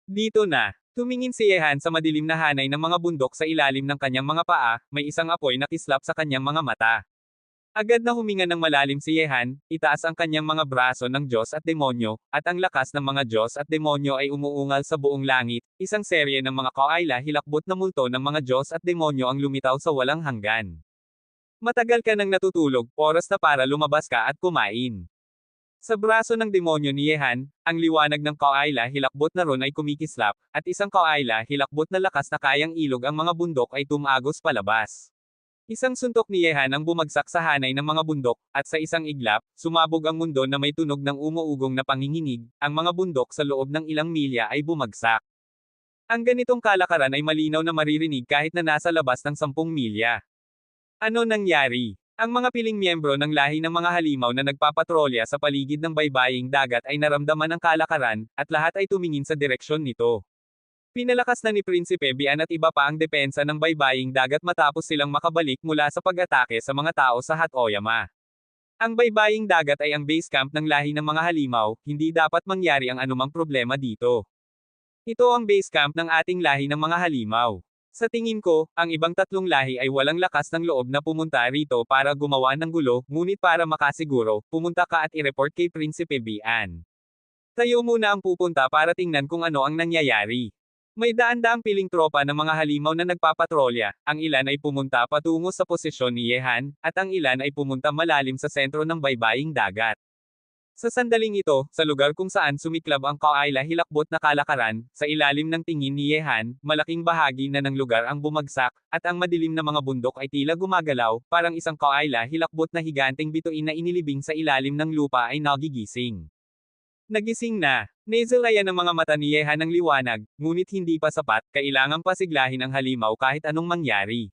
Dito na. Tumingin si Yehan sa madilim na hanay ng mga bundok sa ilalim ng kanyang mga paa, may isang apoy na kislap sa kanyang mga mata. Agad na huminga ng malalim si Yehan, itaas ang kanyang mga braso ng Diyos at demonyo, at ang lakas ng mga Diyos at demonyo ay umuungal sa buong langit, isang serye ng mga kaayla hilakbot na multo ng mga Diyos at demonyo ang lumitaw sa walang hanggan. Matagal ka nang natutulog, oras na para lumabas ka at kumain. Sa braso ng demonyo ni Yehan, ang liwanag ng kaayla hilakbot na ron ay kumikislap, at isang kaayla hilakbot na lakas na kayang ilog ang mga bundok ay tumagos palabas. Isang suntok ni Yehan ang bumagsak sa hanay ng mga bundok, at sa isang iglap, sumabog ang mundo na may tunog ng umuugong na panginginig, ang mga bundok sa loob ng ilang milya ay bumagsak. Ang ganitong kalakaran ay malinaw na maririnig kahit na nasa labas ng 10 milya. Ano nangyari? Ang mga piling miyembro ng lahi ng mga halimaw na nagpapatrolya sa paligid ng baybaying dagat ay naramdaman ang kalakaran, at lahat ay tumingin sa direksyon nito. Pinalakas na ni Prinsipe Bian at iba pa ang depensa ng baybaying dagat matapos silang makabalik mula sa pag-atake sa mga tao sa Hatoyama. Ang baybaying dagat ay ang base camp ng lahi ng mga halimaw, hindi dapat mangyari ang anumang problema dito. Ito ang base camp ng ating lahi ng mga halimaw. Sa tingin ko, ang ibang 3 lahi ay walang lakas ng loob na pumunta rito para gumawa ng gulo, ngunit para makasiguro, pumunta ka at i-report kay Prinsipe Bian. Tayo muna ang pupunta para tingnan kung ano ang nangyayari. May daan-daang piling tropa ng mga halimaw na nagpapatrolya, ang ilan ay pumunta patungo sa posisyon ni Yehan, at ang ilan ay pumunta malalim sa sentro ng baybaying dagat. Sa sandaling ito, sa lugar kung saan sumiklab ang kaayla hilakbot na kalakaran, sa ilalim ng tingin ni Yehan, malaking bahagi na ng lugar ang bumagsak, at ang madilim na mga bundok ay tila gumagalaw, parang isang kaayla hilakbot na higanteng bituin na inilibing sa ilalim ng lupa ay nagigising. Nagising na. Nasalayan ng mga mata ni Yehan ng liwanag, ngunit hindi pa sapat, kailangang pasiglahin ang halimaw kahit anong mangyari.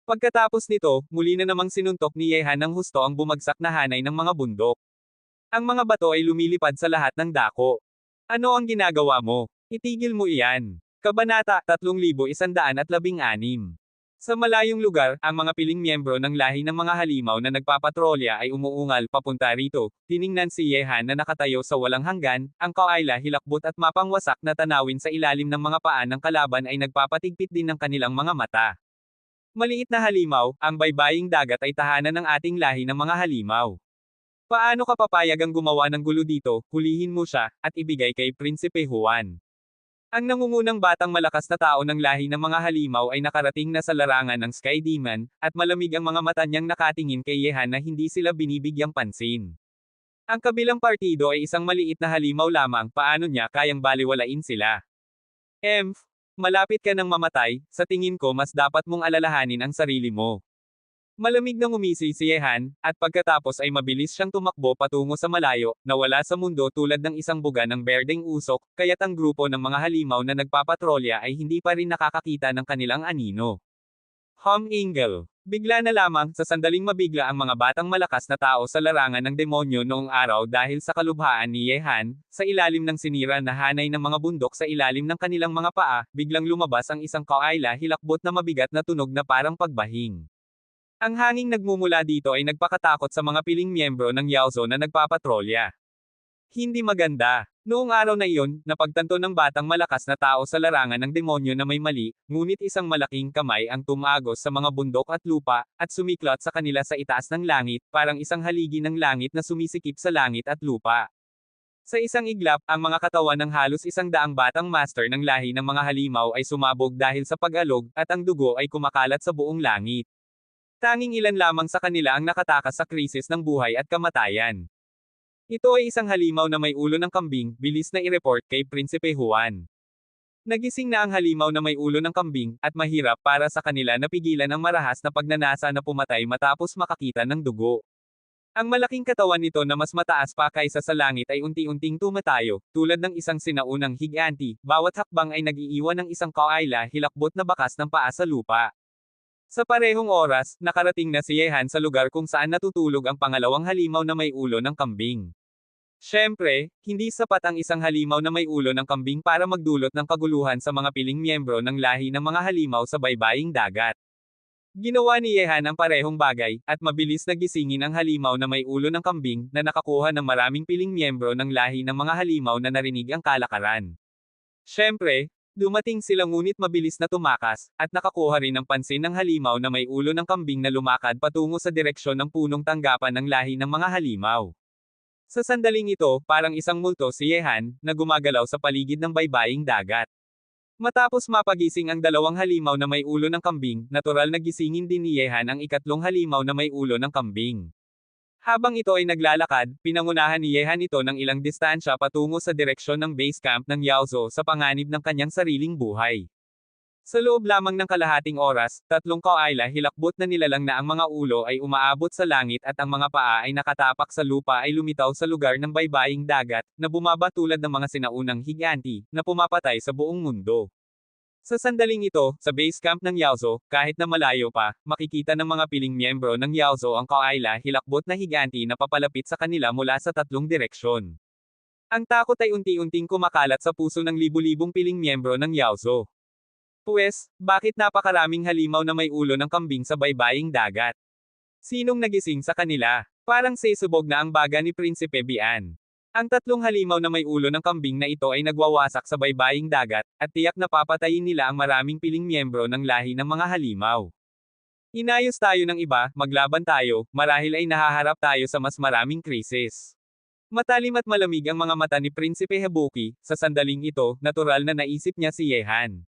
Pagkatapos nito, muli na namang sinuntok ni Yehan ng husto ang bumagsak na hanay ng mga bundok. Ang mga bato ay lumilipad sa lahat ng dako. Ano ang ginagawa mo? Itigil mo iyan. Kabanata 3116. Sa malayong lugar, ang mga piling miyembro ng lahi ng mga halimaw na nagpapatrolya ay umuungal papunta rito. Tiningnan si Yehan na nakatayo sa walang hanggan, ang kaayla hilakbot at mapangwasak na tanawin sa ilalim ng mga paa ng kalaban ay nagpapatigpit din ng kanilang mga mata. Maliit na halimaw, ang baybaying dagat ay tahanan ng ating lahi ng mga halimaw. Paano ka papayag ang gumawa ng gulo dito, hulihin mo siya, at ibigay kay Prinsipe Juan. Ang nangungunang batang malakas na tao ng lahi ng mga halimaw ay nakarating na sa larangan ng Sky Demon, at malamig ang mga mata niyang nakatingin kay Yehan na hindi sila binibigyang pansin. Ang kabilang partido ay isang maliit na halimaw lamang, paano niya kayang baliwalain sila? Malapit ka nang mamatay, sa tingin ko mas dapat mong alalahanin ang sarili mo. Malamig na ngumisi si Yehan, at pagkatapos ay mabilis siyang tumakbo patungo sa malayo, nawala sa mundo tulad ng isang buga ng berdeng usok, kaya't ang grupo ng mga halimaw na nagpapatrolya ay hindi pa rin nakakakita ng kanilang anino. Angel. Bigla na lamang, sa sandaling mabigla ang mga batang malakas na tao sa larangan ng demonyo noong araw dahil sa kalubhaan ni Yehan, sa ilalim ng sinira na hanay ng mga bundok sa ilalim ng kanilang mga paa, biglang lumabas ang isang kaayla hilakbot na mabigat na tunog na parang pagbahing. Ang hanging nagmumula dito ay nagpakatakot sa mga piling miyembro ng Yaozo na nagpapatrolya. Hindi maganda. Noong araw na iyon, napagtanto ng batang malakas na tao sa larangan ng demonyo na may mali, ngunit isang malaking kamay ang tumagos sa mga bundok at lupa, at sumiklot sa kanila sa itaas ng langit, parang isang haligi ng langit na sumisikip sa langit at lupa. Sa isang iglap, ang mga katawan ng halos 100 batang master ng lahi ng mga halimaw ay sumabog dahil sa pag-alog, at ang dugo ay kumakalat sa buong langit. Tanging ilan lamang sa kanila ang nakatakas sa krisis ng buhay at kamatayan. Ito ay isang halimaw na may ulo ng kambing, bilis na i-report kay Prinsipe Juan. Nagising na ang halimaw na may ulo ng kambing, at mahirap para sa kanila na pigilan ang marahas na pagnanasa na pumatay matapos makakita ng dugo. Ang malaking katawan nito na mas mataas pa kaysa sa langit ay unti-unting tumatayo, tulad ng isang sinaunang higanti, bawat hakbang ay nag-iiwan ng isang kaayla hilakbot na bakas ng paa sa lupa. Sa parehong oras, nakarating na si Yehan sa lugar kung saan natutulog ang pangalawang halimaw na may ulo ng kambing. Siyempre, hindi sapat ang isang halimaw na may ulo ng kambing para magdulot ng kaguluhan sa mga piling miyembro ng lahi ng mga halimaw sa baybaying dagat. Ginawa ni Yehan ang parehong bagay, at mabilis na gisingin ang halimaw na may ulo ng kambing, na nakakuha ng maraming piling miyembro ng lahi ng mga halimaw na narinig ang kalakaran. Siyempre, dumating sila ngunit mabilis na tumakas, at nakakuha rin ng pansin ng halimaw na may ulo ng kambing na lumakad patungo sa direksyon ng punong tanggapan ng lahi ng mga halimaw. Sa sandaling ito, parang isang multo si Yehan, na gumagalaw sa paligid ng baybaying dagat. Matapos mapagising ang dalawang halimaw na may ulo ng kambing, natural na gisingin din ni Yehan ang ikatlong halimaw na may ulo ng kambing. Habang ito ay naglalakad, pinangunahan ni Yehan ito ng ilang distansya patungo sa direksyon ng base camp ng Yaozo sa panganib ng kanyang sariling buhay. Sa loob lamang ng kalahating oras, tatlong kaayla hilakbot na nilalang na ang mga ulo ay umaabot sa langit at ang mga paa ay nakatapak sa lupa ay lumitaw sa lugar ng baybaying dagat, na bumaba tulad ng mga sinaunang higanti, na pumapatay sa buong mundo. Sa sandaling ito, sa base camp ng Yaozo, kahit na malayo pa, makikita ng mga piling miyembro ng Yaozo ang kaayla hilakbot na higanti na papalapit sa kanila mula sa tatlong direksyon. Ang takot ay unti-unting kumakalat sa puso ng libu-libong piling miyembro ng Yaozo. Puwes, bakit napakaraming halimaw na may ulo ng kambing sa baybaying dagat? Sinong nagising sa kanila? Parang sesubog na ang baga ni Prinsipe Bian. Ang tatlong halimaw na may ulo ng kambing na ito ay nagwawasak sa baybaying dagat, at tiyak na papatayin nila ang maraming piling miyembro ng lahi ng mga halimaw. Inayos tayo ng iba, maglaban tayo, marahil ay nahaharap tayo sa mas maraming krisis. Matalim at malamig ang mga mata ni Prinsipe Habuki, sa sandaling ito, natural na naisip niya si Yehan.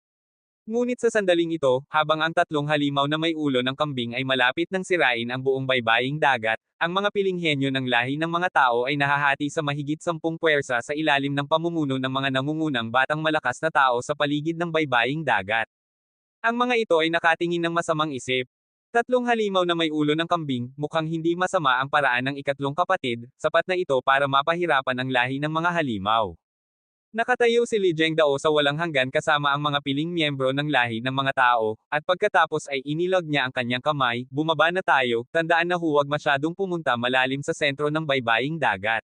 Ngunit sa sandaling ito, habang ang tatlong halimaw na may ulo ng kambing ay malapit nang sirain ang buong baybaying dagat, ang mga piling henyo ng lahi ng mga tao ay nahahati sa mahigit 10 puwersa sa ilalim ng pamumuno ng mga nangungunang batang malakas na tao sa paligid ng baybaying dagat. Ang mga ito ay nakatingin ng masamang isip. Tatlong halimaw na may ulo ng kambing, mukhang hindi masama ang paraan ng ikatlong kapatid, sapat na ito para mapahirapan ang lahi ng mga halimaw. Nakatayo si Li Zhengdao sa walang hanggan kasama ang mga piling miyembro ng lahi ng mga tao, at pagkatapos ay inilog niya ang kanyang kamay, bumaba na tayo, tandaan na huwag masyadong pumunta malalim sa sentro ng baybaying dagat.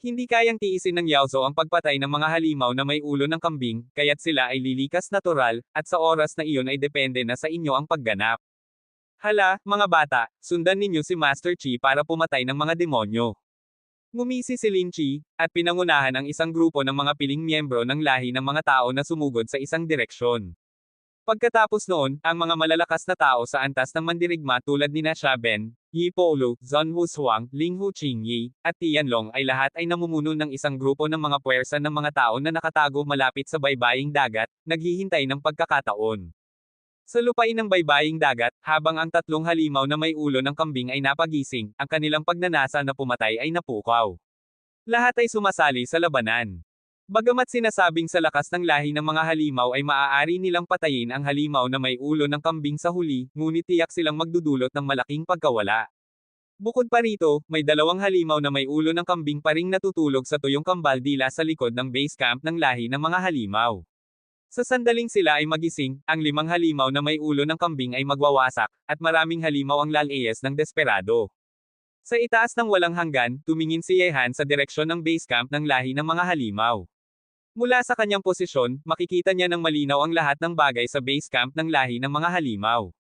Hindi kayang tiisin ng Yaozo ang pagpatay ng mga halimaw na may ulo ng kambing, kaya't sila ay lilikas natural, at sa oras na iyon ay depende na sa inyo ang pagganap. Hala, mga bata, sundan ninyo si Master Chi para pumatay ng mga demonyo. Ngumisi si Lin Chi, at pinangunahan ang isang grupo ng mga piling miyembro ng lahi ng mga tao na sumugod sa isang direksyon. Pagkatapos noon, ang mga malalakas na tao sa antas ng mandirigma tulad ni Xia Ben, Yi Polu, Zhon Wushuang, Ling Hu Qingyi, at Tianlong ay lahat ay namumuno ng isang grupo ng mga puwersa ng mga tao na nakatago malapit sa baybaying dagat, naghihintay ng pagkakataon. Sa lupain ng baybaying dagat, habang ang tatlong halimaw na may ulo ng kambing ay napagising, ang kanilang pagnanasa na pumatay ay napukaw. Lahat ay sumasali sa labanan. Bagamat sinasabing sa lakas ng lahi ng mga halimaw ay maaari nilang patayin ang halimaw na may ulo ng kambing sa huli, ngunit tiyak silang magdudulot ng malaking pagkawala. Bukod pa rito, may dalawang halimaw na may ulo ng kambing pa ring natutulog sa tuyong kambal dila sa likod ng base camp ng lahi ng mga halimaw. Sa sandaling sila ay magising, ang 5 halimaw na may ulo ng kambing ay magwawasak, at maraming halimaw ang lalayas ng desperado. Sa itaas ng walang hanggan, tumingin si Yehan sa direksyon ng base camp ng lahi ng mga halimaw. Mula sa kanyang posisyon, makikita niya ng malinaw ang lahat ng bagay sa base camp ng lahi ng mga halimaw.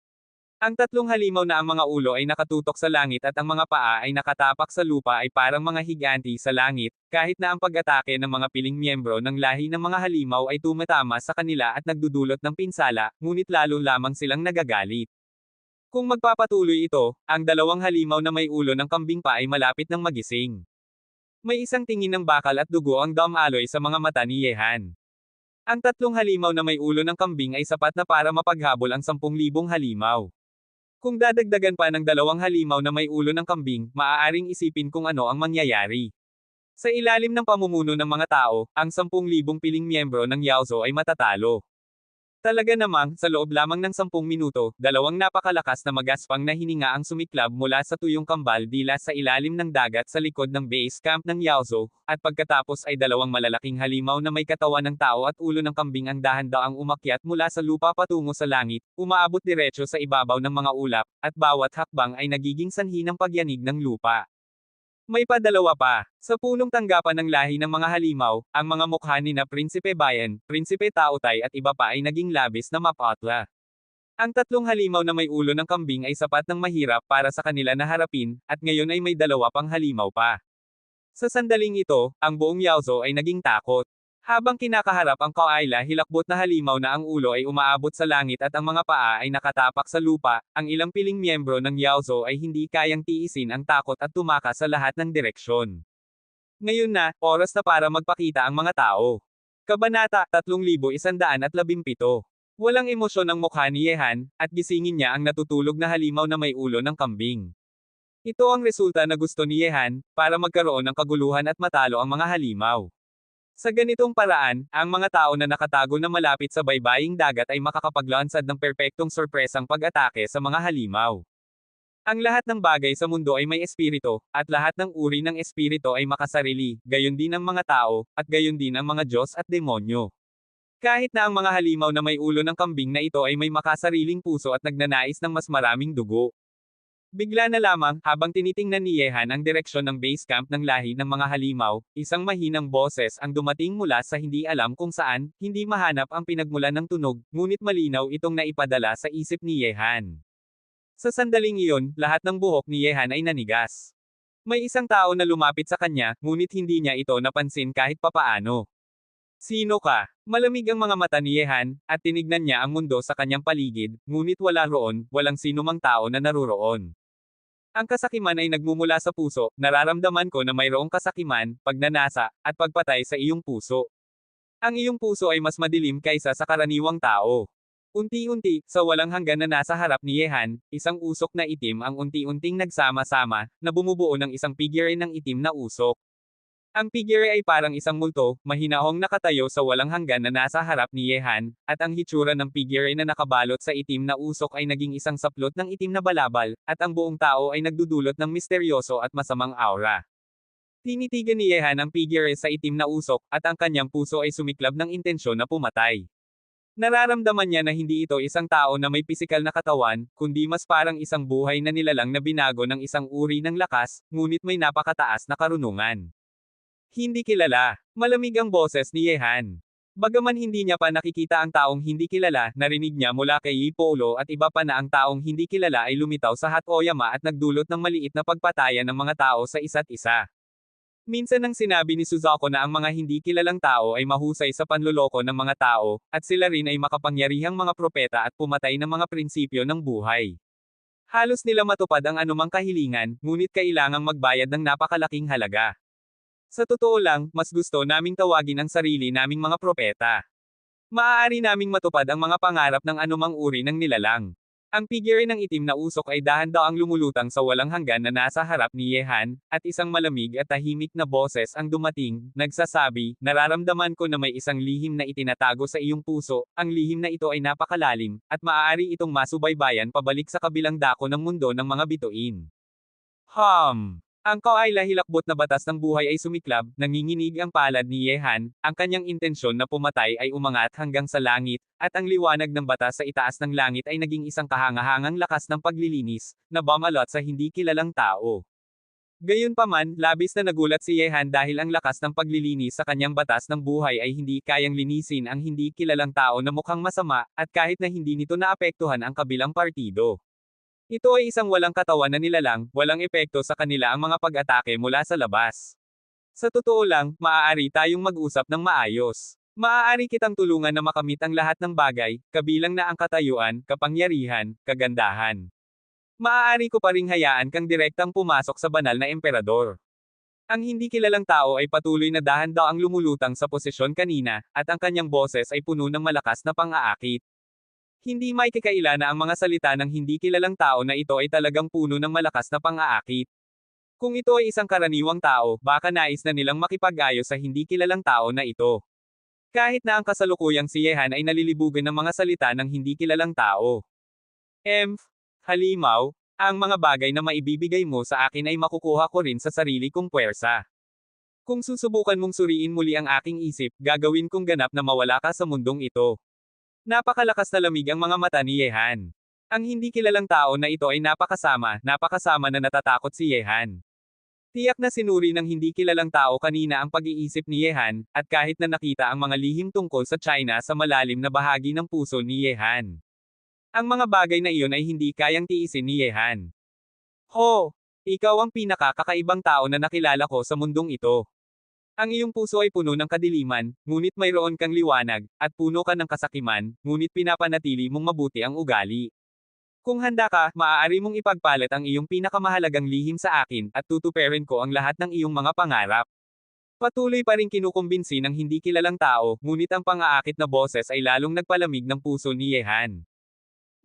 Ang tatlong halimaw na ang mga ulo ay nakatutok sa langit at ang mga paa ay nakatapak sa lupa ay parang mga higanti sa langit, kahit na ang pag-atake ng mga piling miyembro ng lahi ng mga halimaw ay tumatama sa kanila at nagdudulot ng pinsala, ngunit lalo lamang silang nagagalit. Kung magpapatuloy ito, ang dalawang halimaw na may ulo ng kambing pa ay malapit ng magising. May isang tingin ng bakal at dugo ang dumaloy sa mga mata ni Yehan. Ang tatlong halimaw na may ulo ng kambing ay sapat na para mapaghabol ang 10,000 halimaw. Kung dadagdagan pa ng dalawang halimaw na may ulo ng kambing, maaaring isipin kung ano ang mangyayari. Sa ilalim ng pamumuno ng mga tao, ang 10,000 piling miyembro ng Yaozo ay matatalo. Talaga namang, sa loob lamang ng 10 minuto, dalawang napakalakas na magaspang na hininga ang sumiklab mula sa tuyong kambal dila sa ilalim ng dagat sa likod ng base camp ng Yaozo, at pagkatapos ay dalawang malalaking halimaw na may katawan ng tao at ulo ng kambing ang dahan-daang umakyat mula sa lupa patungo sa langit, umaabot diretso sa ibabaw ng mga ulap, at bawat hakbang ay nagiging sanhi ng pagyanig ng lupa. May padalawa pa. Sa punong tanggapan ng lahi ng mga halimaw, ang mga mukha ni na Prinsipe Bayan, Prinsipe Taotay at iba pa ay naging labis na mapatla. Ang tatlong halimaw na may ulo ng kambing ay sapat ng mahirap para sa kanila na harapin, at ngayon ay may dalawa pang halimaw pa. Sa sandaling ito, ang buong Yaozo ay naging takot. Habang kinakaharap ang Kawaila hilakbot na halimaw na ang ulo ay umaabot sa langit at ang mga paa ay nakatapak sa lupa, ang ilang piling miyembro ng Yaozo ay hindi kayang tiisin ang takot at tumakas sa lahat ng direksyon. Ngayon na, oras na para magpakita ang mga tao. Kabanata 3117. Walang emosyon ang mukha ni Yehan, at gisingin niya ang natutulog na halimaw na may ulo ng kambing. Ito ang resulta na gusto ni Yehan, para magkaroon ng kaguluhan at matalo ang mga halimaw. Sa ganitong paraan, ang mga tao na nakatago na malapit sa baybaying dagat ay makakapaglansad ng perpektong sorpresang pag-atake sa mga halimaw. Ang lahat ng bagay sa mundo ay may espiritu, at lahat ng uri ng espiritu ay makasarili, gayon din ang mga tao, at gayon din ang mga Diyos at demonyo. Kahit na ang mga halimaw na may ulo ng kambing na ito ay may makasariling puso at nagnanais ng mas maraming dugo. Bigla na lamang, habang tinitingnan ni Yehan ang direksyon ng base camp ng lahi ng mga halimaw, isang mahinang boses ang dumating mula sa hindi alam kung saan, hindi mahanap ang pinagmulan ng tunog, ngunit malinaw itong naipadala sa isip ni Yehan. Sa sandaling iyon, lahat ng buhok ni Yehan ay nanigas. May isang tao na lumapit sa kanya, ngunit hindi niya ito napansin kahit papaano. Sino ka? Malamig ang mga mata ni Yehan, at tinignan niya ang mundo sa kanyang paligid, ngunit wala roon, walang sinumang tao na naruroon. Ang kasakiman ay nagmumula sa puso, nararamdaman ko na mayroong kasakiman, pagnanasa, at pagpatay sa iyong puso. Ang iyong puso ay mas madilim kaysa sa karaniwang tao. Unti-unti, sa walang hanggan na nasa harap ni Yehan, isang usok na itim ang unti-unting nagsama-sama, na bumubuo ng isang figure ng itim na usok. Ang figure ay parang isang multo, mahinahong nakatayo sa walang hanggan na nasa harap ni Yehan, at ang hitsura ng figure na nakabalot sa itim na usok ay naging isang saplot ng itim na balabal, at ang buong tao ay nagdudulot ng misteryoso at masamang aura. Tinitigan ni Yehan ang figure sa itim na usok, at ang kanyang puso ay sumiklab ng intensyon na pumatay. Nararamdaman niya na hindi ito isang tao na may pisikal na katawan, kundi mas parang isang buhay na nilalang na binago ng isang uri ng lakas, ngunit may napakataas na karunungan. Hindi kilala. Malamig ang boses ni Yehan. Bagaman hindi niya pa nakikita ang taong hindi kilala, narinig niya mula kay Yi Polo at iba pa na ang taong hindi kilala ay lumitaw sa Hat Oyama at nagdulot ng maliit na pagpatayan ng mga tao sa isa't isa. Minsan nang sinabi ni Suzuko na ang mga hindi kilalang tao ay mahusay sa panloloko ng mga tao, at sila rin ay makapangyarihang mga propeta at pumatay ng mga prinsipyo ng buhay. Halos nila matupad ang anumang kahilingan, ngunit kailangang magbayad ng napakalaking halaga. Sa totoo lang, mas gusto naming tawagin ang sarili naming mga propeta. Maaari naming matupad ang mga pangarap ng anumang uri ng nilalang. Ang figure ng itim na usok ay dahan-daang lumulutang sa walang hanggan na nasa harap ni Yehan, at isang malamig at tahimik na boses ang dumating, nagsasabi, nararamdaman ko na may isang lihim na itinatago sa iyong puso, ang lihim na ito ay napakalalim, at maaari itong masubaybayan pabalik sa kabilang dako ng mundo ng mga bituin. Ang kawaila hilakbot na batas ng buhay ay sumiklab, nanginginig ang palad ni Yehan, ang kanyang intensyon na pumatay ay umangat hanggang sa langit, at ang liwanag ng batas sa itaas ng langit ay naging isang kahangahangang lakas ng paglilinis, na bumalot sa hindi kilalang tao. Gayunpaman, labis na nagulat si Yehan dahil ang lakas ng paglilinis sa kanyang batas ng buhay ay hindi kayang linisin ang hindi kilalang tao na mukhang masama, at kahit na hindi nito naapektuhan ang kabilang partido. Ito ay isang walang katawan na nilalang, walang epekto sa kanila ang mga pag-atake mula sa labas. Sa totoo lang, maaari tayong mag-usap ng maayos. Maaari kitang tulungan na makamit ang lahat ng bagay, kabilang na ang katayuan, kapangyarihan, kagandahan. Maaari ko pa ring hayaan kang direktang pumasok sa banal na emperador. Ang hindi kilalang tao ay patuloy na dahan-daang lumulutang sa posisyon kanina, at ang kanyang boses ay puno ng malakas na pang-aakit. Hindi may kakaila na ang mga salita ng hindi kilalang tao na ito ay talagang puno ng malakas na pang-aakit. Kung ito ay isang karaniwang tao, baka nais na nilang makipag-ayos sa hindi kilalang tao na ito. Kahit na ang kasalukuyang si Yehan ay nalilibugan ng mga salita ng hindi kilalang tao. Halimaw, ang mga bagay na maibibigay mo sa akin ay makukuha ko rin sa sarili kong puwersa. Kung susubukan mong suriin muli ang aking isip, gagawin kong ganap na mawala ka sa mundong ito. Napakalakas na lamig ang mga mata ni Yehan. Ang hindi kilalang tao na ito ay napakasama na natatakot si Yehan. Tiyak na sinuri ng hindi kilalang tao kanina ang pag-iisip ni Yehan, at kahit na nakita ang mga lihim tungkol sa China sa malalim na bahagi ng puso ni Yehan. Ang mga bagay na iyon ay hindi kayang tiisin ni Yehan. Ikaw ang pinakakakaibang tao na nakilala ko sa mundong ito. Ang iyong puso ay puno ng kadiliman, ngunit mayroon kang liwanag, at puno ka ng kasakiman, ngunit pinapanatili mong mabuti ang ugali. Kung handa ka, maaari mong ipagpalit ang iyong pinakamahalagang lihim sa akin, at tutuperin ko ang lahat ng iyong mga pangarap. Patuloy pa rin kinukumbinsi ng hindi kilalang tao, ngunit ang pang-aakit na boses ay lalong nagpalamig ng puso ni Yehan.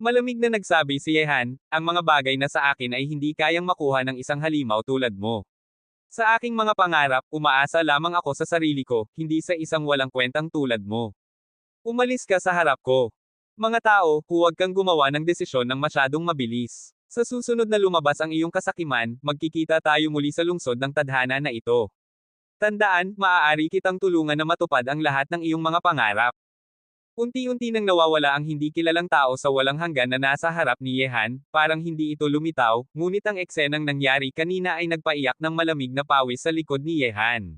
Malamig na nagsabi si Yehan, ang mga bagay na sa akin ay hindi kayang makuha ng isang halimaw tulad mo. Sa aking mga pangarap, umaasa lamang ako sa sarili ko, hindi sa isang walang kwentang tulad mo. Umalis ka sa harap ko. Mga tao, huwag kang gumawa ng desisyon ng masyadong mabilis. Sa susunod na lumabas ang iyong kasakiman, magkikita tayo muli sa lungsod ng tadhana na ito. Tandaan, maaari kitang tulungan na matupad ang lahat ng iyong mga pangarap. Unti-unti nang nawawala ang hindi kilalang tao sa walang hanggan na nasa harap ni Yehan, parang hindi ito lumitaw, ngunit ang eksenang nangyari kanina ay nagpaiyak ng malamig na pawis sa likod ni Yehan.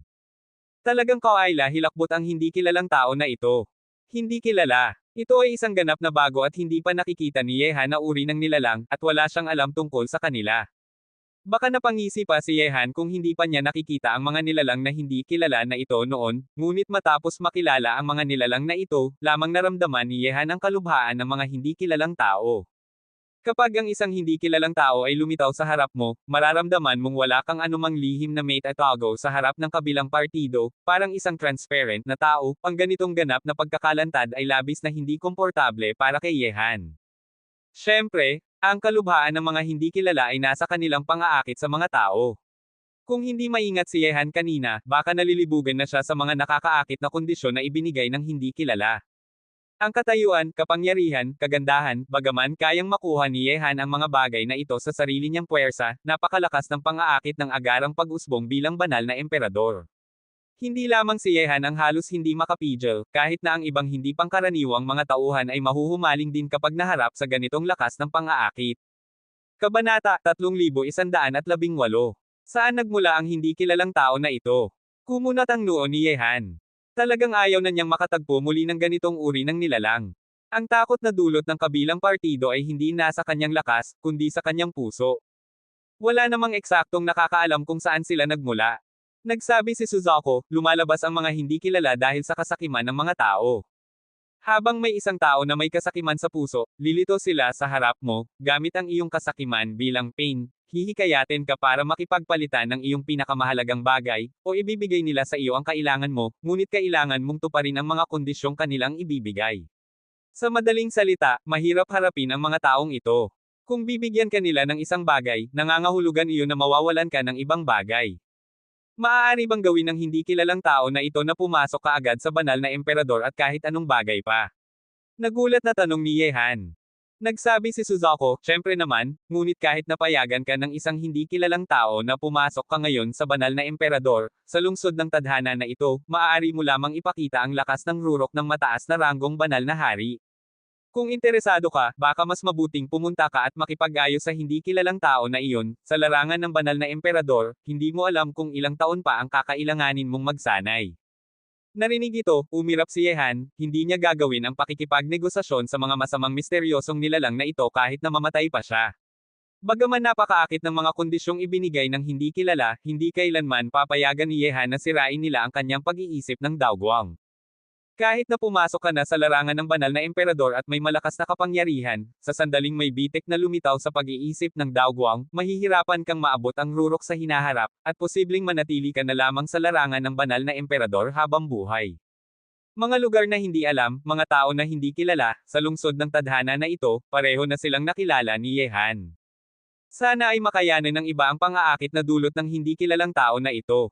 Talagang kawaila hilakbot ang hindi kilalang tao na ito. Hindi kilala. Ito ay isang ganap na bago at hindi pa nakikita ni Yehan na uri ng nilalang, at wala siyang alam tungkol sa kanila. Baka napangisi pa si Yehan kung hindi pa niya nakikita ang mga nilalang na hindi kilala na ito noon, ngunit matapos makilala ang mga nilalang na ito, lamang naramdaman ni Yehan ang kalubhaan ng mga hindi kilalang tao. Kapag ang isang hindi kilalang tao ay lumitaw sa harap mo, mararamdaman mong wala kang anumang lihim na mate at tago sa harap ng kabilang partido, parang isang transparent na tao, ang ganitong ganap na pagkakalantad ay labis na hindi komportable para kay Yehan. Siyempre, ang kalubhaan ng mga hindi kilala ay nasa kanilang pang-aakit sa mga tao. Kung hindi maingat si Yehan kanina, baka nalilibugan na siya sa mga nakakaakit na kondisyon na ibinigay ng hindi kilala. Ang katayuan, kapangyarihan, kagandahan, bagaman kayang makuha ni Yehan ang mga bagay na ito sa sarili niyang puwersa, napakalakas ng pang-aakit ng agarang pag-usbong bilang banal na emperador. Hindi lamang si Yehan ang halos hindi makapigil, kahit na ang ibang hindi pangkaraniwang mga tauhan ay mahuhumaling din kapag naharap sa ganitong lakas ng pang-aakit. Kabanata 3118. Saan nagmula ang hindi kilalang tao na ito? Kumunat ang noo ni Yehan. Talagang ayaw na niyang makatagpo muli ng ganitong uri ng nilalang. Ang takot na dulot ng kabilang partido ay hindi nasa kanyang lakas, kundi sa kanyang puso. Wala namang eksaktong nakakaalam kung saan sila nagmula. Nagsabi si Suzaku, lumalabas ang mga hindi kilala dahil sa kasakiman ng mga tao. Habang may isang tao na may kasakiman sa puso, lilito sila sa harap mo, gamit ang iyong kasakiman bilang pain, hihikayatin ka para makipagpalitan ng iyong pinakamahalagang bagay, o ibibigay nila sa iyo ang kailangan mo, ngunit kailangan mong tuparin ang mga kondisyong kanilang ibibigay. Sa madaling salita, mahirap harapin ang mga taong ito. Kung bibigyan ka nila ng isang bagay, nangangahulugan iyon na mawawalan ka ng ibang bagay. Maaari bang gawin ng hindi kilalang tao na ito na pumasok kaagad sa banal na emperador at kahit anong bagay pa? Nagulat na tanong ni Yehan. Nagsabi si Suzaku, syempre naman, ngunit kahit napayagan ka ng isang hindi kilalang tao na pumasok ka ngayon sa banal na emperador, sa lungsod ng tadhana na ito, maaari mo lamang ipakita ang lakas ng rurok ng mataas na ranggong banal na hari. Kung interesado ka, baka mas mabuting pumunta ka at makipag-ayos sa hindi kilalang tao na iyon, sa larangan ng banal na emperador, hindi mo alam kung ilang taon pa ang kakailanganin mong magsanay. Narinig ito, umirap si Yehan, hindi niya gagawin ang pakikipagnegosasyon sa mga masamang misteryosong nilalang na ito kahit na mamatay pa siya. Bagaman napakaakit ng mga kondisyong ibinigay ng hindi kilala, hindi kailanman papayagan ni Yehan na sirain nila ang kanyang pag-iisip ng Daoguang. Kahit na pumasok ka na sa larangan ng banal na emperador at may malakas na kapangyarihan, sa sandaling may bitik na lumitaw sa pag-iisip ng Daoguang, mahihirapan kang maabot ang rurok sa hinaharap, at posibleng manatili ka na lamang sa larangan ng banal na emperador habang buhay. Mga lugar na hindi alam, mga tao na hindi kilala, sa lungsod ng tadhana na ito, pareho na silang nakilala ni Yehan. Sana ay makayanan ng iba ang pang-aakit na dulot ng hindi kilalang tao na ito.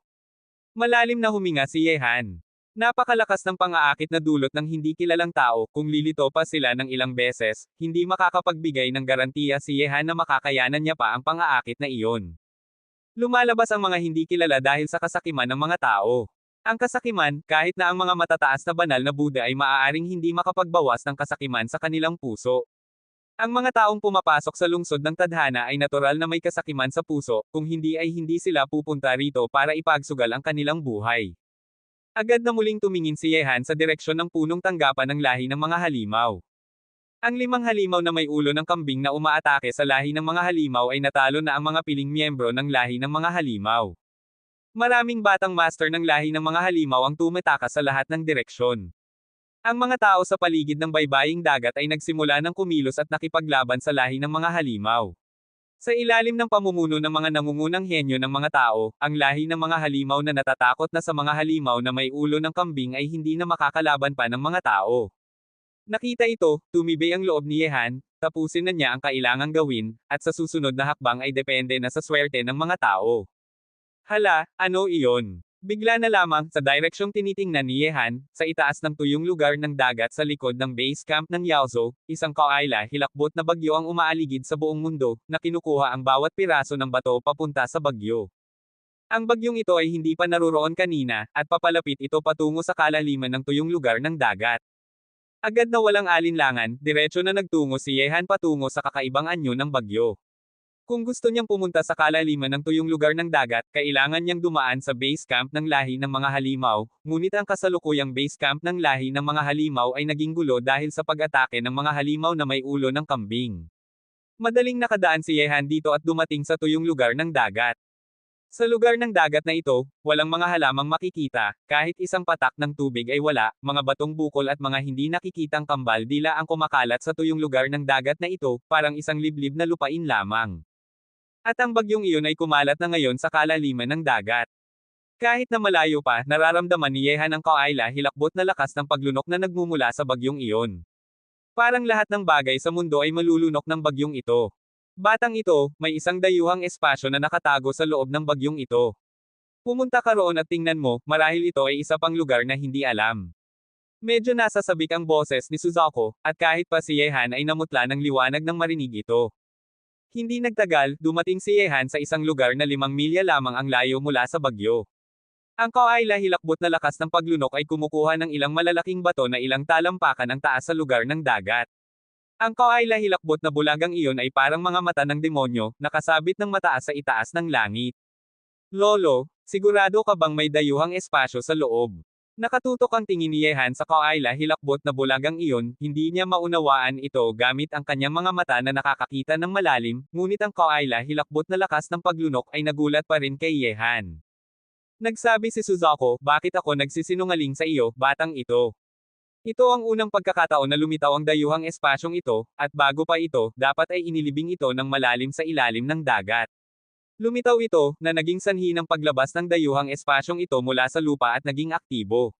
Malalim na huminga si Yehan. Napakalakas ng pang-aakit na dulot ng hindi kilalang tao, kung lilito pa sila ng ilang beses, hindi makakapagbigay ng garantiya si Yehan na makakayanan niya pa ang pang-aakit na iyon. Lumalabas ang mga hindi kilala dahil sa kasakiman ng mga tao. Ang kasakiman, kahit na ang mga matataas na banal na Buddha ay maaaring hindi makapagbawas ng kasakiman sa kanilang puso. Ang mga taong pumapasok sa lungsod ng tadhana ay natural na may kasakiman sa puso, kung hindi ay hindi sila pupunta rito para ipagsugal ang kanilang buhay. Agad na muling tumingin si Yehan sa direksyon ng punong tanggapan ng lahi ng mga halimaw. Ang 5 halimaw na may ulo ng kambing na umaatake sa lahi ng mga halimaw ay natalo na ang mga piling miyembro ng lahi ng mga halimaw. Maraming batang master ng lahi ng mga halimaw ang tumatakas sa lahat ng direksyon. Ang mga tao sa paligid ng baybaying dagat ay nagsimula ng kumilos at nakipaglaban sa lahi ng mga halimaw. Sa ilalim ng pamumuno ng mga nangungunang henyo ng mga tao, ang lahi ng mga halimaw na natatakot na sa mga halimaw na may ulo ng kambing ay hindi na makakalaban pa ng mga tao. Nakita ito, tumibay ang loob ni Yehan, tapusin na niya ang kailangang gawin, at sa susunod na hakbang ay depende na sa swerte ng mga tao. Hala, ano iyon? Bigla na lamang, sa direksyong tinitingnan ni Yehan, sa itaas ng tuyong lugar ng dagat sa likod ng base camp ng Yaozo, isang kawaila hilakbot na bagyo ang umaaligid sa buong mundo, na kinukuha ang bawat piraso ng bato papunta sa bagyo. Ang bagyong ito ay hindi pa naruroon kanina, at papalapit ito patungo sa kalaliman ng tuyong lugar ng dagat. Agad na walang alinlangan, diretso na nagtungo si Yehan patungo sa kakaibang anyo ng bagyo. Kung gusto niyang pumunta sa kalaliman ng tuyong lugar ng dagat, kailangan niyang dumaan sa base camp ng lahi ng mga halimaw, ngunit ang kasalukuyang base camp ng lahi ng mga halimaw ay naging gulo dahil sa pag-atake ng mga halimaw na may ulo ng kambing. Madaling nakadaan si Yehan dito at dumating sa tuyong lugar ng dagat. Sa lugar ng dagat na ito, walang mga halamang makikita, kahit isang patak ng tubig ay wala, mga batong bukol at mga hindi nakikitang kambal dila ang kumakalat sa tuyong lugar ng dagat na ito, parang isang liblib na lupain lamang. At ang bagyong iyon ay kumalat na ngayon sa kalaliman ng dagat. Kahit na malayo pa, nararamdaman ni Yehan ang kawaila hilakbot na lakas ng paglunok na nagmumula sa bagyong iyon. Parang lahat ng bagay sa mundo ay malulunok ng bagyong ito. Batang ito, may isang dayuhang espasyo na nakatago sa loob ng bagyong ito. Pumunta ka roon at tingnan mo, marahil ito ay isa pang lugar na hindi alam. Medyo nasasabik ang boses ni Suzuko, at kahit pa si Yehan ay namutla ng liwanag nang marinig ito. Hindi nagtagal, dumating si Yehan sa isang lugar na 5 milya lamang ang layo mula sa bagyo. Ang kawaila hilakbot na lakas ng paglunok ay kumukuha ng ilang malalaking bato na ilang talampakan ang taas sa lugar ng dagat. Ang kawaila hilakbot na bulagang iyon ay parang mga mata ng demonyo, nakasabit ng mataas sa itaas ng langit. Lolo, sigurado ka bang may dayuhang espasyo sa loob? Nakatutok ang tingin ni Yehan sa kawaila hilakbot na bulagang iyon, hindi niya maunawaan ito gamit ang kanyang mga mata na nakakakita ng malalim, ngunit ang kawaila hilakbot na lakas ng paglunok ay nagulat pa rin kay Yehan. Nagsabi si Suzuko, bakit ako nagsisinungaling sa iyo, batang ito? Ito ang unang pagkakataon na lumitaw ang dayuhang espasyong ito, at bago pa ito, dapat ay inilibing ito ng malalim sa ilalim ng dagat. Lumitaw ito, na naging sanhi ng paglabas ng dayuhang espasyong ito mula sa lupa at naging aktibo.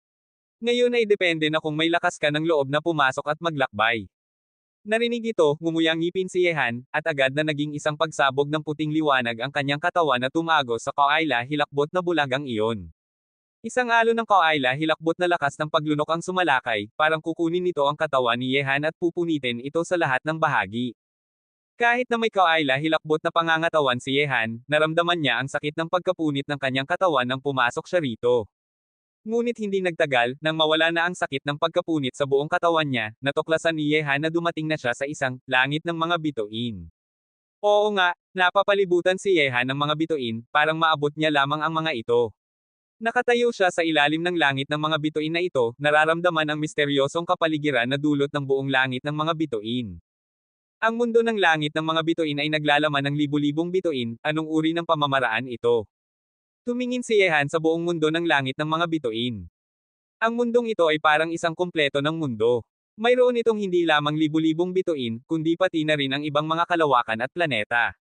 Ngayon ay depende na kung may lakas ka ng loob na pumasok at maglakbay. Narinig ito, ngumuyang ngipin si Yehan, at agad na naging isang pagsabog ng puting liwanag ang kanyang katawan na tumagos sa kawaila hilakbot na bulagang iyon. Isang alon ng kawaila hilakbot na lakas ng paglunok ang sumalakay, parang kukunin nito ang katawan ni Yehan at pupunitin ito sa lahat ng bahagi. Kahit na may kawaila hilakbot na pangangatawan si Yehan, naramdaman niya ang sakit ng pagkapunit ng kanyang katawan nang pumasok siya rito. Ngunit hindi nagtagal, nang mawala na ang sakit ng pagkapunit sa buong katawan niya, natuklasan ni Yehan na dumating na siya sa isang langit ng mga bituin. Oo nga, napapalibutan si Yehan ng mga bituin, parang maabot niya lamang ang mga ito. Nakatayo siya sa ilalim ng langit ng mga bituin na ito, nararamdaman ang misteryosong kapaligiran na dulot ng buong langit ng mga bituin. Ang mundo ng langit ng mga bituin ay naglalaman ng libu-libong bituin, anong uri ng pamamaraan ito? Tumingin si Yehan sa buong mundo ng langit ng mga bituin. Ang mundong ito ay parang isang kumpleto ng mundo. Mayroon itong hindi lamang libu-libong bituin, kundi pati na rin ang ibang mga kalawakan at planeta.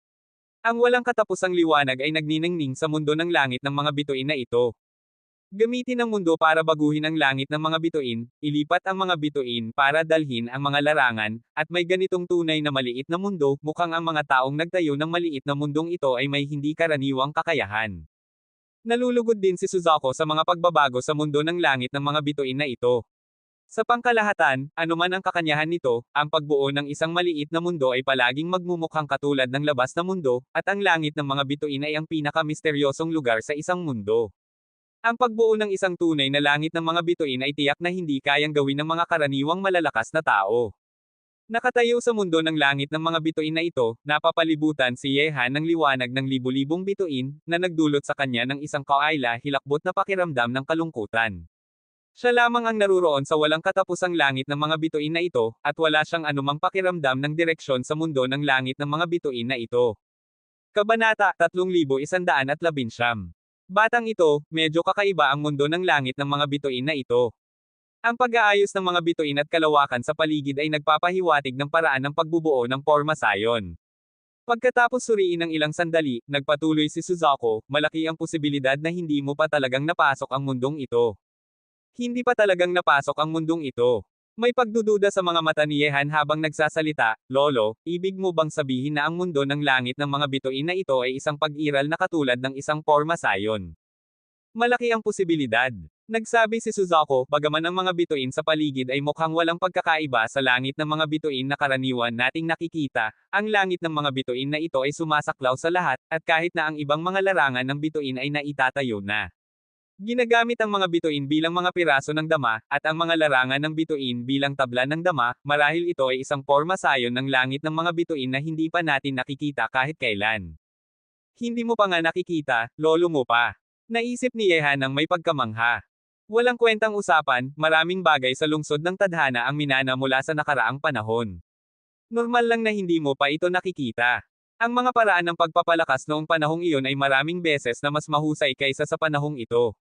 Ang walang katapusang liwanag ay nagniningning sa mundo ng langit ng mga bituin na ito. Gamitin ang mundo para baguhin ang langit ng mga bituin, ilipat ang mga bituin para dalhin ang mga larangan, at may ganitong tunay na maliit na mundo, mukhang ang mga taong nagtayo ng maliit na mundong ito ay may hindi karaniwang kakayahan. Nalulugod din si Suzuko sa mga pagbabago sa mundo ng langit ng mga bituin na ito. Sa pangkalahatan, anuman ang kakanyahan nito, ang pagbuo ng isang maliit na mundo ay palaging magmumukhang katulad ng labas na mundo, at ang langit ng mga bituin ay ang pinaka-misteryosong lugar sa isang mundo. Ang pagbuo ng isang tunay na langit ng mga bituin ay tiyak na hindi kayang gawin ng mga karaniwang malalakas na tao. Nakatayo sa mundo ng langit ng mga bituin na ito, napapalibutan si Yehan ng liwanag ng libu-libong bituin, na nagdulot sa kanya ng isang kawaila hilakbot na pakiramdam ng kalungkutan. Siya lamang ang naruroon sa walang katapusang langit ng mga bituin na ito, at wala siyang anumang pakiramdam ng direksyon sa mundo ng langit ng mga bituin na ito. Kabanata 3119. Batang ito, medyo kakaiba ang mundo ng langit ng mga bituin na ito. Ang pag-aayos ng mga bituin at kalawakan sa paligid ay nagpapahiwatig ng paraan ng pagbubuo ng porma sayon. Pagkatapos suriin ng ilang sandali, nagpatuloy si Suzuko, malaki ang posibilidad na hindi mo pa talagang napasok ang mundong ito. Hindi pa talagang napasok ang mundong ito. May pagdududa sa mga mata ni Yehan habang nagsasalita, Lolo, ibig mo bang sabihin na ang mundo ng langit ng mga bituin na ito ay isang pag-iral na katulad ng isang porma sayon? Malaki ang posibilidad. Nagsabi si Suzuko, bagaman ang mga bituin sa paligid ay mukhang walang pagkakaiba sa langit ng mga bituin na karaniwan nating nakikita, ang langit ng mga bituin na ito ay sumasaklaw sa lahat, at kahit na ang ibang mga larangan ng bituin ay naitatayo na. Ginagamit ang mga bituin bilang mga piraso ng dama, at ang mga larangan ng bituin bilang tabla ng dama, marahil ito ay isang porma sayon ng langit ng mga bituin na hindi pa natin nakikita kahit kailan. Hindi mo pa nga nakikita, lolo mo pa. Naisip ni Yehan ng may pagkamangha. Walang kwentang usapan, maraming bagay sa lungsod ng tadhana ang minana mula sa nakaraang panahon. Normal lang na hindi mo pa ito nakikita. Ang mga paraan ng pagpapalakas noong panahong iyon ay maraming beses na mas mahusay kaysa sa panahong ito.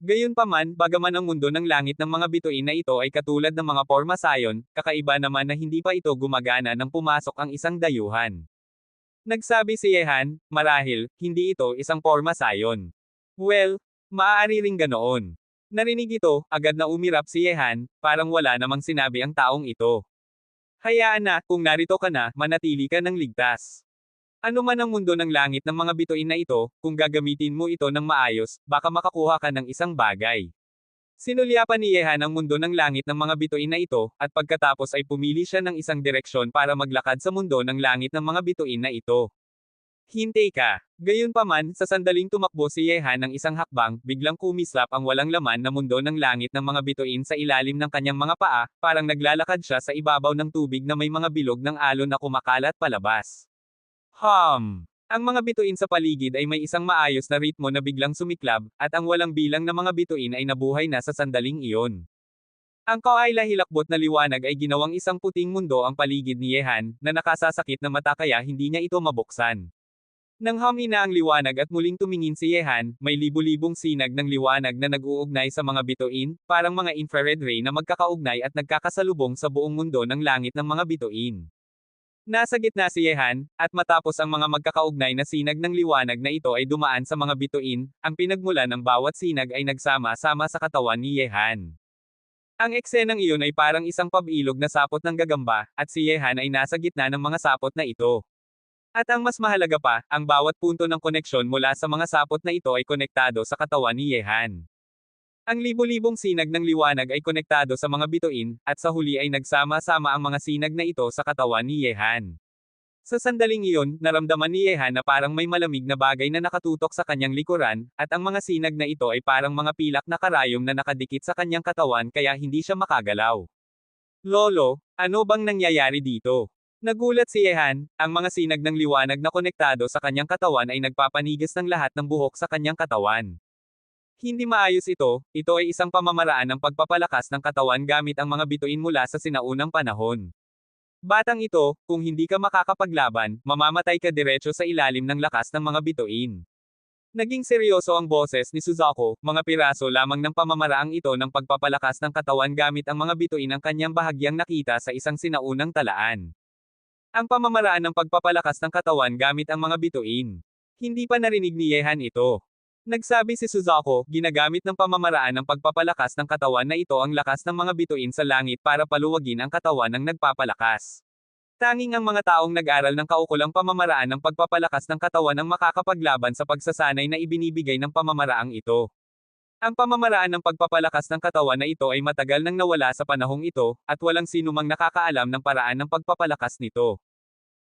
Gayunpaman, bagaman ang mundo ng langit ng mga bituin na ito ay katulad ng mga porma sayon, kakaiba naman na hindi pa ito gumagana nang pumasok ang isang dayuhan. Nagsabi si Yehan, marahil, hindi ito isang porma sayon. Well, maaari ring ganoon. Narinig ito, agad na umirap si Yehan, parang wala namang sinabi ang taong ito. Hayaan na, kung narito ka na, manatili ka ng ligtas. Ano man ang mundo ng langit ng mga bituin na ito, kung gagamitin mo ito ng maayos, baka makakuha ka ng isang bagay. Sinulyapan ni Yehan ang mundo ng langit ng mga bituin na ito, at pagkatapos ay pumili siya ng isang direksyon para maglakad sa mundo ng langit ng mga bituin na ito. Hintay ka. Gayunpaman, sa sandaling tumakbo si Yehan ng isang hakbang, biglang kumislap ang walang laman na mundo ng langit ng mga bituin sa ilalim ng kanyang mga paa, parang naglalakad siya sa ibabaw ng tubig na may mga bilog ng alon na kumakalat palabas. Ang mga bituin sa paligid ay may isang maayos na ritmo na biglang sumiklab, at ang walang bilang na mga bituin ay nabuhay na sa sandaling iyon. Ang kawaila-hilakbot na liwanag ay ginawang isang puting mundo ang paligid ni Yehan, na nakasasakit na mata kaya hindi niya ito mabuksan. Nang humina ang liwanag at muling tumingin si Yehan, may libu-libong sinag ng liwanag na nag-uugnay sa mga bituin, parang mga infrared ray na magkakaugnay at nagkakasalubong sa buong mundo ng langit ng mga bituin. Nasa gitna si Yehan, at matapos ang mga magkakaugnay na sinag ng liwanag na ito ay dumaan sa mga bituin, ang pinagmulan ng bawat sinag ay nagsama-sama sa katawan ni Yehan. Ang eksenang iyon ay parang isang pabilog na sapot ng gagamba, at si Yehan ay nasa gitna ng mga sapot na ito. At ang mas mahalaga pa, ang bawat punto ng koneksyon mula sa mga sapot na ito ay konektado sa katawan ni Yehan. Ang libu-libong sinag ng liwanag ay konektado sa mga bituin, at sa huli ay nagsama-sama ang mga sinag na ito sa katawan ni Yehan. Sa sandaling iyon, naramdaman ni Yehan na parang may malamig na bagay na nakatutok sa kanyang likuran, at ang mga sinag na ito ay parang mga pilak na karayom na nakadikit sa kanyang katawan kaya hindi siya makagalaw. Lolo, ano bang nangyayari dito? Nagulat si Yehan, ang mga sinag ng liwanag na konektado sa kanyang katawan ay nagpapanigas ng lahat ng buhok sa kanyang katawan. Hindi maayos ito ay isang pamamaraan ng pagpapalakas ng katawan gamit ang mga bituin mula sa sinaunang panahon. Batang ito, kung hindi ka makakapaglaban, mamamatay ka diretso sa ilalim ng lakas ng mga bituin. Naging seryoso ang boses ni Suzaku, mga piraso lamang ng pamamaraang ito ng pagpapalakas ng katawan gamit ang mga bituin ang kanyang bahagyang nakita sa isang sinaunang talaan. Ang pamamaraan ng pagpapalakas ng katawan gamit ang mga bituin. Hindi pa narinig ni Yehan ito. Nagsabi si Suzaku, ginagamit ng pamamaraan ng pagpapalakas ng katawan na ito ang lakas ng mga bituin sa langit para paluwagin ang katawan ng nagpapalakas. Tanging ang mga taong nag-aral ng kaukulang pamamaraan ng pagpapalakas ng katawan ang makakapaglaban sa pagsasanay na ibinibigay ng pamamaraang ito. Ang pamamaraan ng pagpapalakas ng katawan na ito ay matagal nang nawala sa panahong ito, at walang sinumang nakakaalam ng paraan ng pagpapalakas nito.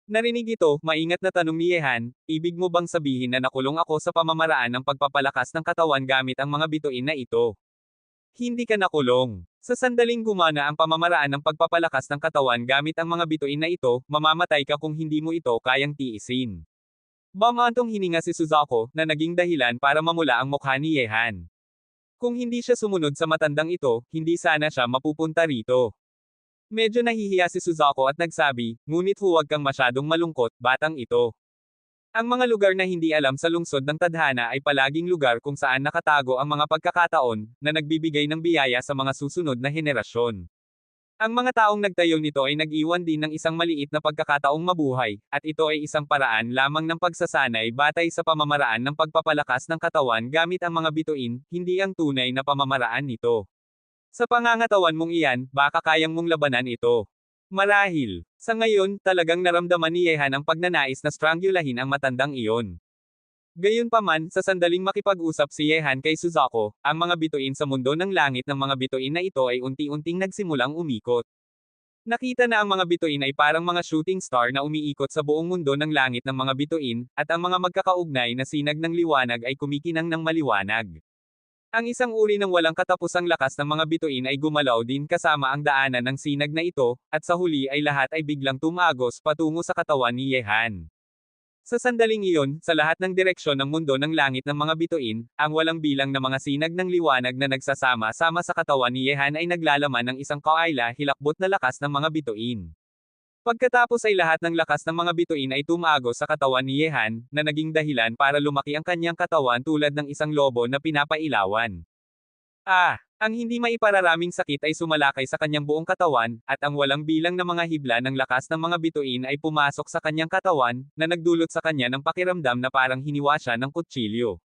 Narinig ito, maingat na tanong ni Yehan, ibig mo bang sabihin na nakulong ako sa pamamaraan ng pagpapalakas ng katawan gamit ang mga bituin na ito? Hindi ka nakulong. Sa sandaling gumana ang pamamaraan ng pagpapalakas ng katawan gamit ang mga bituin na ito, mamamatay ka kung hindi mo ito kayang tiisin. Bumantong hininga si Suzaku, na naging dahilan para mamula ang mukha ni Yehan. Kung hindi siya sumunod sa matandang ito, hindi sana siya mapupunta rito. Medyo nahihiya si Suzaku at nagsabi, ngunit huwag kang masyadong malungkot, batang ito. Ang mga lugar na hindi alam sa lungsod ng tadhana ay palaging lugar kung saan nakatago ang mga pagkakataon, na nagbibigay ng biyaya sa mga susunod na henerasyon. Ang mga taong nagtayo nito ay nag-iwan din ng isang maliit na pagkakataong mabuhay, at ito ay isang paraan lamang ng pagsasanay batay sa pamamaraan ng pagpapalakas ng katawan gamit ang mga bituin, hindi ang tunay na pamamaraan nito. Sa pangangatawan mong iyan, baka kayang mong labanan ito. Marahil, sa ngayon, talagang naramdaman ni Yehan ang pagnanais na stranggulahin ang matandang iyon. Gayunpaman, sa sandaling makipag-usap si Yehan kay Suzaku, ang mga bituin sa mundo ng langit ng mga bituin na ito ay unti-unting nagsimulang umikot. Nakita na ang mga bituin ay parang mga shooting star na umiikot sa buong mundo ng langit ng mga bituin, at ang mga magkakaugnay na sinag ng liwanag ay kumikinang ng maliwanag. Ang isang uri ng walang katapusang lakas ng mga bituin ay gumalaw din kasama ang daanan ng sinag na ito, at sa huli ay lahat ay biglang tumagos patungo sa katawan ni Yehan. Sa sandaling iyon, sa lahat ng direksyon ng mundo ng langit ng mga bituin, ang walang bilang na mga sinag ng liwanag na nagsasama-sama sa katawan ni Yehan ay naglalaman ng isang kawaila-hilakbot na lakas ng mga bituin. Pagkatapos ay lahat ng lakas ng mga bituin ay tumagos sa katawan ni Yehan, na naging dahilan para lumaki ang kanyang katawan tulad ng isang lobo na pinapailawan. Ang hindi maipararaming sakit ay sumalakay sa kanyang buong katawan, at ang walang bilang na mga hibla ng lakas ng mga bituin ay pumasok sa kanyang katawan, na nagdulot sa kanya ng pakiramdam na parang hiniwa siya ng kutsilyo.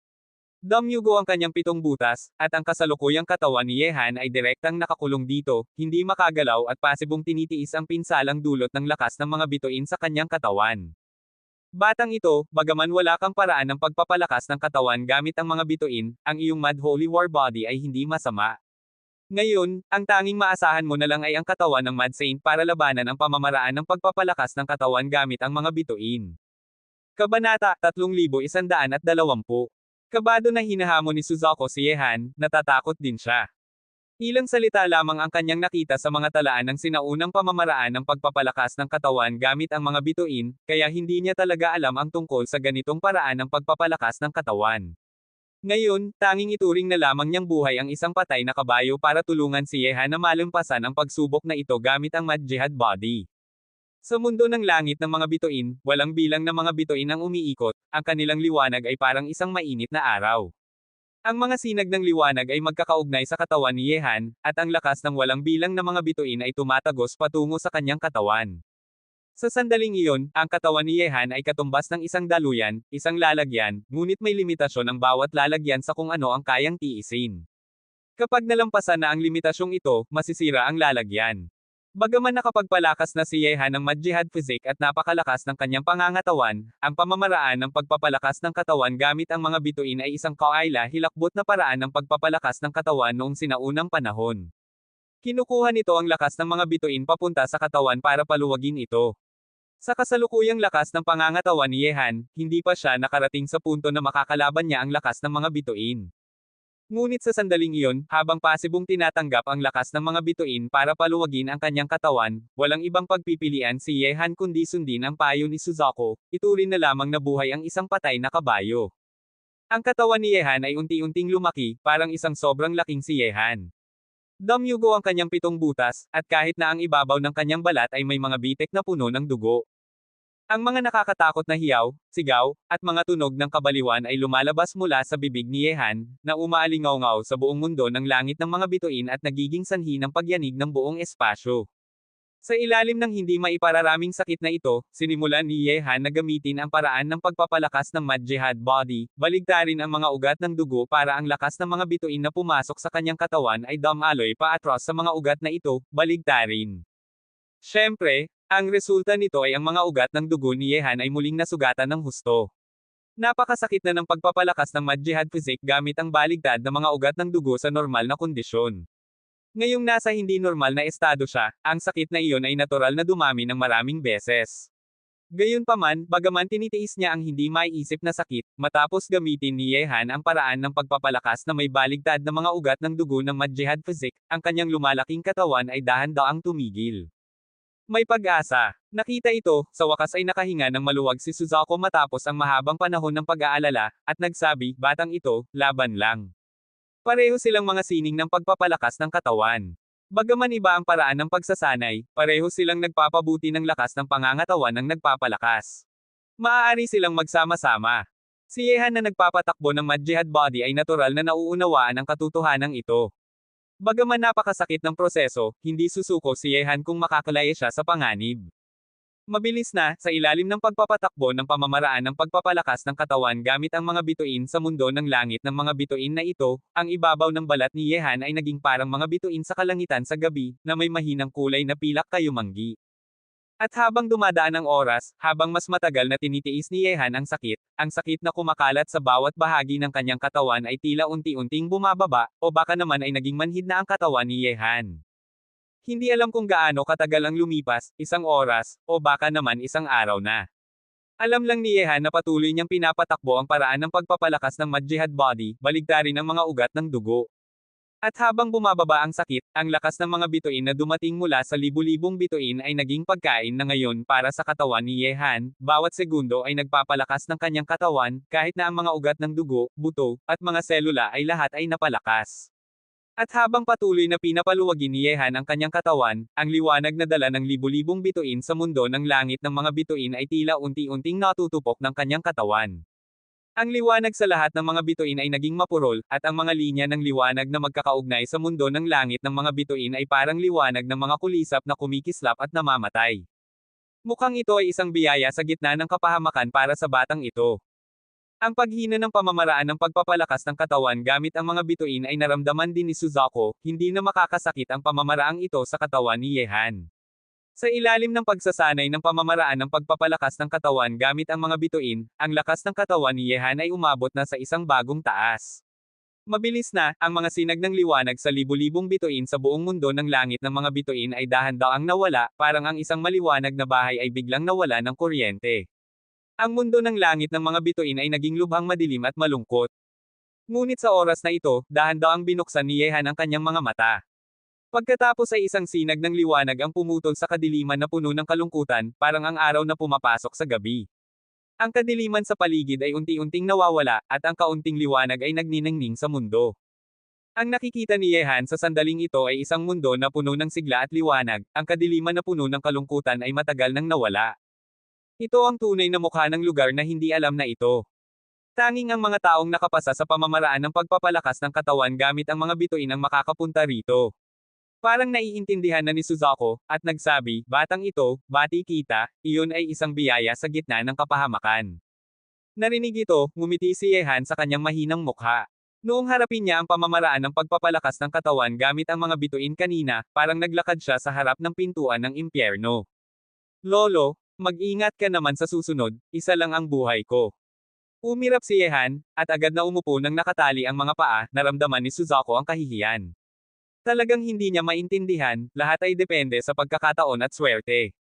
Damyugo ang kanyang 7 butas, at ang kasalukuyang katawan ni Yehan ay direktang nakakulong dito, hindi makagalaw at pasibong tinitiis ang pinsalang dulot ng lakas ng mga bituin sa kanyang katawan. Batang ito, bagaman wala kang paraan ng pagpapalakas ng katawan gamit ang mga bituin, ang iyong Mad Holy War Body ay hindi masama. Ngayon, ang tanging maasahan mo na lang ay ang katawan ng Mad Saint para labanan ang pamamaraan ng pagpapalakas ng katawan gamit ang mga bituin. Kabanata 3120. Kabado na hinahamon ni Suzuko si Yehan, natatakot din siya. Ilang salita lamang ang kanyang nakita sa mga talaan ng sinaunang pamamaraan ng pagpapalakas ng katawan gamit ang mga bituin, kaya hindi niya talaga alam ang tungkol sa ganitong paraan ng pagpapalakas ng katawan. Ngayon, tanging ituring na lamang niyang buhay ang isang patay na kabayo para tulungan si Yehan na malampasan ang pagsubok na ito gamit ang Mad Jihad Body. Sa mundo ng langit ng mga bituin, walang bilang na mga bituin ang umiikot, ang kanilang liwanag ay parang isang mainit na araw. Ang mga sinag ng liwanag ay magkakaugnay sa katawan ni Yehan, at ang lakas ng walang bilang na mga bituin ay tumatagos patungo sa kanyang katawan. Sa sandaling iyon, ang katawan ni Yehan ay katumbas ng isang daluyan, isang lalagyan, ngunit may limitasyon ang bawat lalagyan sa kung ano ang kayang tiisin. Kapag nalampasan na ang limitasyong ito, masisira ang lalagyan. Bagaman nakapagpalakas na si Yehan ng Mad Jihad Physique at napakalakas ng kanyang pangangatawan, ang pamamaraan ng pagpapalakas ng katawan gamit ang mga bituin ay isang kaila hilakbot na paraan ng pagpapalakas ng katawan noong sinaunang panahon. Kinukuha nito ang lakas ng mga bituin papunta sa katawan para paluwagin ito. Sa kasalukuyang lakas ng pangangatawan ni Yehan, hindi pa siya nakarating sa punto na makakalaban niya ang lakas ng mga bituin. Ngunit sa sandaling iyon, habang pasibong tinatanggap ang lakas ng mga bituin para paluwagin ang kanyang katawan, walang ibang pagpipilian si Yehan kundi sundin ang payo ni Suzuko, ituring na lamang na buhay ang isang patay na kabayo. Ang katawan ni Yehan ay unti-unting lumaki, parang isang sobrang laking si Yehan. Dumyugo ang kanyang 7 butas, at kahit na ang ibabaw ng kanyang balat ay may mga bitek na puno ng dugo. Ang mga nakakatakot na hiyaw, sigaw, at mga tunog ng kabaliwan ay lumalabas mula sa bibig ni Yehan, na umaalingaw-ngaw sa buong mundo ng langit ng mga bituin at nagiging sanhi ng pagyanig ng buong espasyo. Sa ilalim ng hindi maipararaming sakit na ito, sinimulan ni Yehan na gamitin ang paraan ng pagpapalakas ng Mad Jihad Body, baligtarin ang mga ugat ng dugo para ang lakas ng mga bituin na pumasok sa kanyang katawan ay dumaloy paatros sa mga ugat na ito, baligtarin. Siyempre, ang resulta nito ay ang mga ugat ng dugo ni Yehan ay muling nasugatan ng husto. Napakasakit na ng pagpapalakas ng Mad Jihad Physique gamit ang baligtad na mga ugat ng dugo sa normal na kondisyon. Ngayong nasa hindi normal na estado siya, ang sakit na iyon ay natural na dumami ng maraming beses. Gayunpaman, bagaman tinitiis niya ang hindi maiisip na sakit, matapos gamitin ni Yehan ang paraan ng pagpapalakas na may baligtad na mga ugat ng dugo ng Mad Jihad Physique, ang kanyang lumalaking katawan ay dahan-daang tumigil. May pag-asa. Nakita ito, sa wakas ay nakahinga ng maluwag si Suzuko matapos ang mahabang panahon ng pag-aalala, at nagsabi, batang ito, laban lang. Pareho silang mga sining ng pagpapalakas ng katawan. Bagaman iba ang paraan ng pagsasanay, pareho silang nagpapabuti ng lakas ng pangangatawan ng nagpapalakas. Maaari silang magsama-sama. Si Yehan na nagpapatakbo ng Mad Jihad Body ay natural na nauunawaan ang katotohanan ito. Bagaman napakasakit ng proseso, hindi susuko si Yehan kung makakalaya siya sa panganib. Mabilis na, sa ilalim ng pagpapatakbo ng pamamaraan ng pagpapalakas ng katawan gamit ang mga bituin sa mundo ng langit ng mga bituin na ito, ang ibabaw ng balat ni Yehan ay naging parang mga bituin sa kalangitan sa gabi, na may mahinang kulay na pilak kayumanggi. At habang dumadaan ang oras, habang mas matagal na tinitiis ni Yehan ang sakit na kumakalat sa bawat bahagi ng kanyang katawan ay tila unti-unting bumababa, o baka naman ay naging manhid na ang katawan ni Yehan. Hindi alam kung gaano katagal ang lumipas, 1 oras, o baka naman 1 araw na. Alam lang ni Yehan na patuloy niyang pinapatakbo ang paraan ng pagpapalakas ng Mad Jihad Body, baligtarin ang mga ugat ng dugo. At habang bumababa ang sakit, ang lakas ng mga bituin na dumating mula sa libu-libong bituin ay naging pagkain na ngayon para sa katawan ni Yehan, bawat segundo ay nagpapalakas ng kanyang katawan, kahit na ang mga ugat ng dugo, buto, at mga selula ay lahat ay napalakas. At habang patuloy na pinapaluwagin ni Yehan ang kanyang katawan, ang liwanag na dala ng libu-libong bituin sa mundo ng langit ng mga bituin ay tila unti-unting natutupok ng kanyang katawan. Ang liwanag sa lahat ng mga bituin ay naging mapurol, at ang mga linya ng liwanag na magkakaugnay sa mundo ng langit ng mga bituin ay parang liwanag ng mga kulisap na kumikislap at namamatay. Mukhang ito ay isang biyaya sa gitna ng kapahamakan para sa batang ito. Ang paghina ng pamamaraan ng pagpapalakas ng katawan gamit ang mga bituin ay naramdaman din ni Suzuko, hindi na makakasakit ang pamamaraang ito sa katawan ni Yehan. Sa ilalim ng pagsasanay ng pamamaraan ng pagpapalakas ng katawan gamit ang mga bituin, ang lakas ng katawan ni Yehan ay umabot na sa isang bagong taas. Mabilis na, ang mga sinag ng liwanag sa libu-libong bituin sa buong mundo ng langit ng mga bituin ay dahan-daang nawala, parang ang isang maliwanag na bahay ay biglang nawala ng kuryente. Ang mundo ng langit ng mga bituin ay naging lubhang madilim at malungkot. Ngunit sa oras na ito, dahan-daang binuksan ni Yehan ang kanyang mga mata. Pagkatapos ay isang sinag ng liwanag ang pumutol sa kadiliman na puno ng kalungkutan, parang ang araw na pumapasok sa gabi. Ang kadiliman sa paligid ay unti-unting nawawala, at ang kaunting liwanag ay nagniningning sa mundo. Ang nakikita ni Yehan sa sandaling ito ay isang mundo na puno ng sigla at liwanag, ang kadiliman na puno ng kalungkutan ay matagal nang nawala. Ito ang tunay na mukha ng lugar na hindi alam na ito. Tanging ang mga taong nakapasa sa pamamaraan ng pagpapalakas ng katawan gamit ang mga bituin ang makakapunta rito. Parang naiintindihan na ni Suzuko, at nagsabi, batang ito, bati kita, iyon ay isang biyaya sa gitna ng kapahamakan. Narinig ito, ngumiti si Yehan sa kanyang mahinang mukha. Noong harapin niya ang pamamaraan ng pagpapalakas ng katawan gamit ang mga bituin kanina, parang naglakad siya sa harap ng pintuan ng impyerno. Lolo, mag-ingat ka naman sa susunod, isa lang ang buhay ko. Umirap si Yehan, at agad na umupo nang nakatali ang mga paa, naramdaman ni Suzuko ang kahihiyan. Talagang hindi niya maintindihan, lahat ay depende sa pagkakataon at swerte.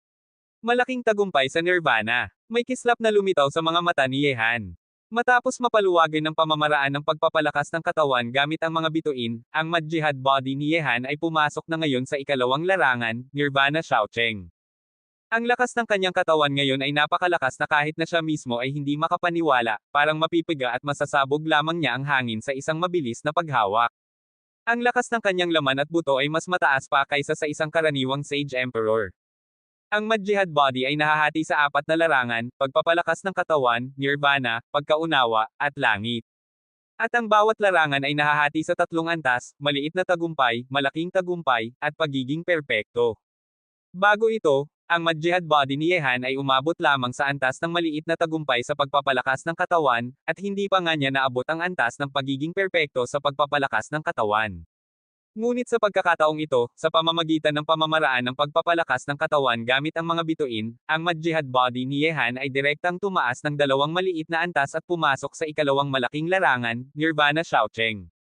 Malaking tagumpay sa Nirvana. May kislap na lumitaw sa mga mata ni Yehan. Matapos mapaluwagin ng pamamaraan ng pagpapalakas ng katawan gamit ang mga bituin, ang Mad Jihad body ni Yehan ay pumasok na ngayon sa ikalawang larangan, Nirvana Shaocheng. Ang lakas ng kanyang katawan ngayon ay napakalakas na kahit na siya mismo ay hindi makapaniwala, parang mapipiga at masasabog lamang niya ang hangin sa isang mabilis na paghawak. Ang lakas ng kanyang laman at buto ay mas mataas pa kaysa sa isang karaniwang Sage Emperor. Ang Mad Jihad body ay nahahati sa 4 na larangan, pagpapalakas ng katawan, nirvana, pagkaunawa, at langit. At ang bawat larangan ay nahahati sa 3 antas, maliit na tagumpay, malaking tagumpay, at pagiging perpekto. Bago ito, ang Mad Jihad body ni Yehan ay umabot lamang sa antas ng maliit na tagumpay sa pagpapalakas ng katawan, at hindi pa nga niya naabot ang antas ng pagiging perpekto sa pagpapalakas ng katawan. Ngunit sa pagkakataong ito, sa pamamagitan ng pamamaraan ng pagpapalakas ng katawan gamit ang mga bituin, ang Mad Jihad body ni Yehan ay direktang tumaas ng 2 maliit na antas at pumasok sa ikalawang malaking larangan, Nirvana Shaocheng.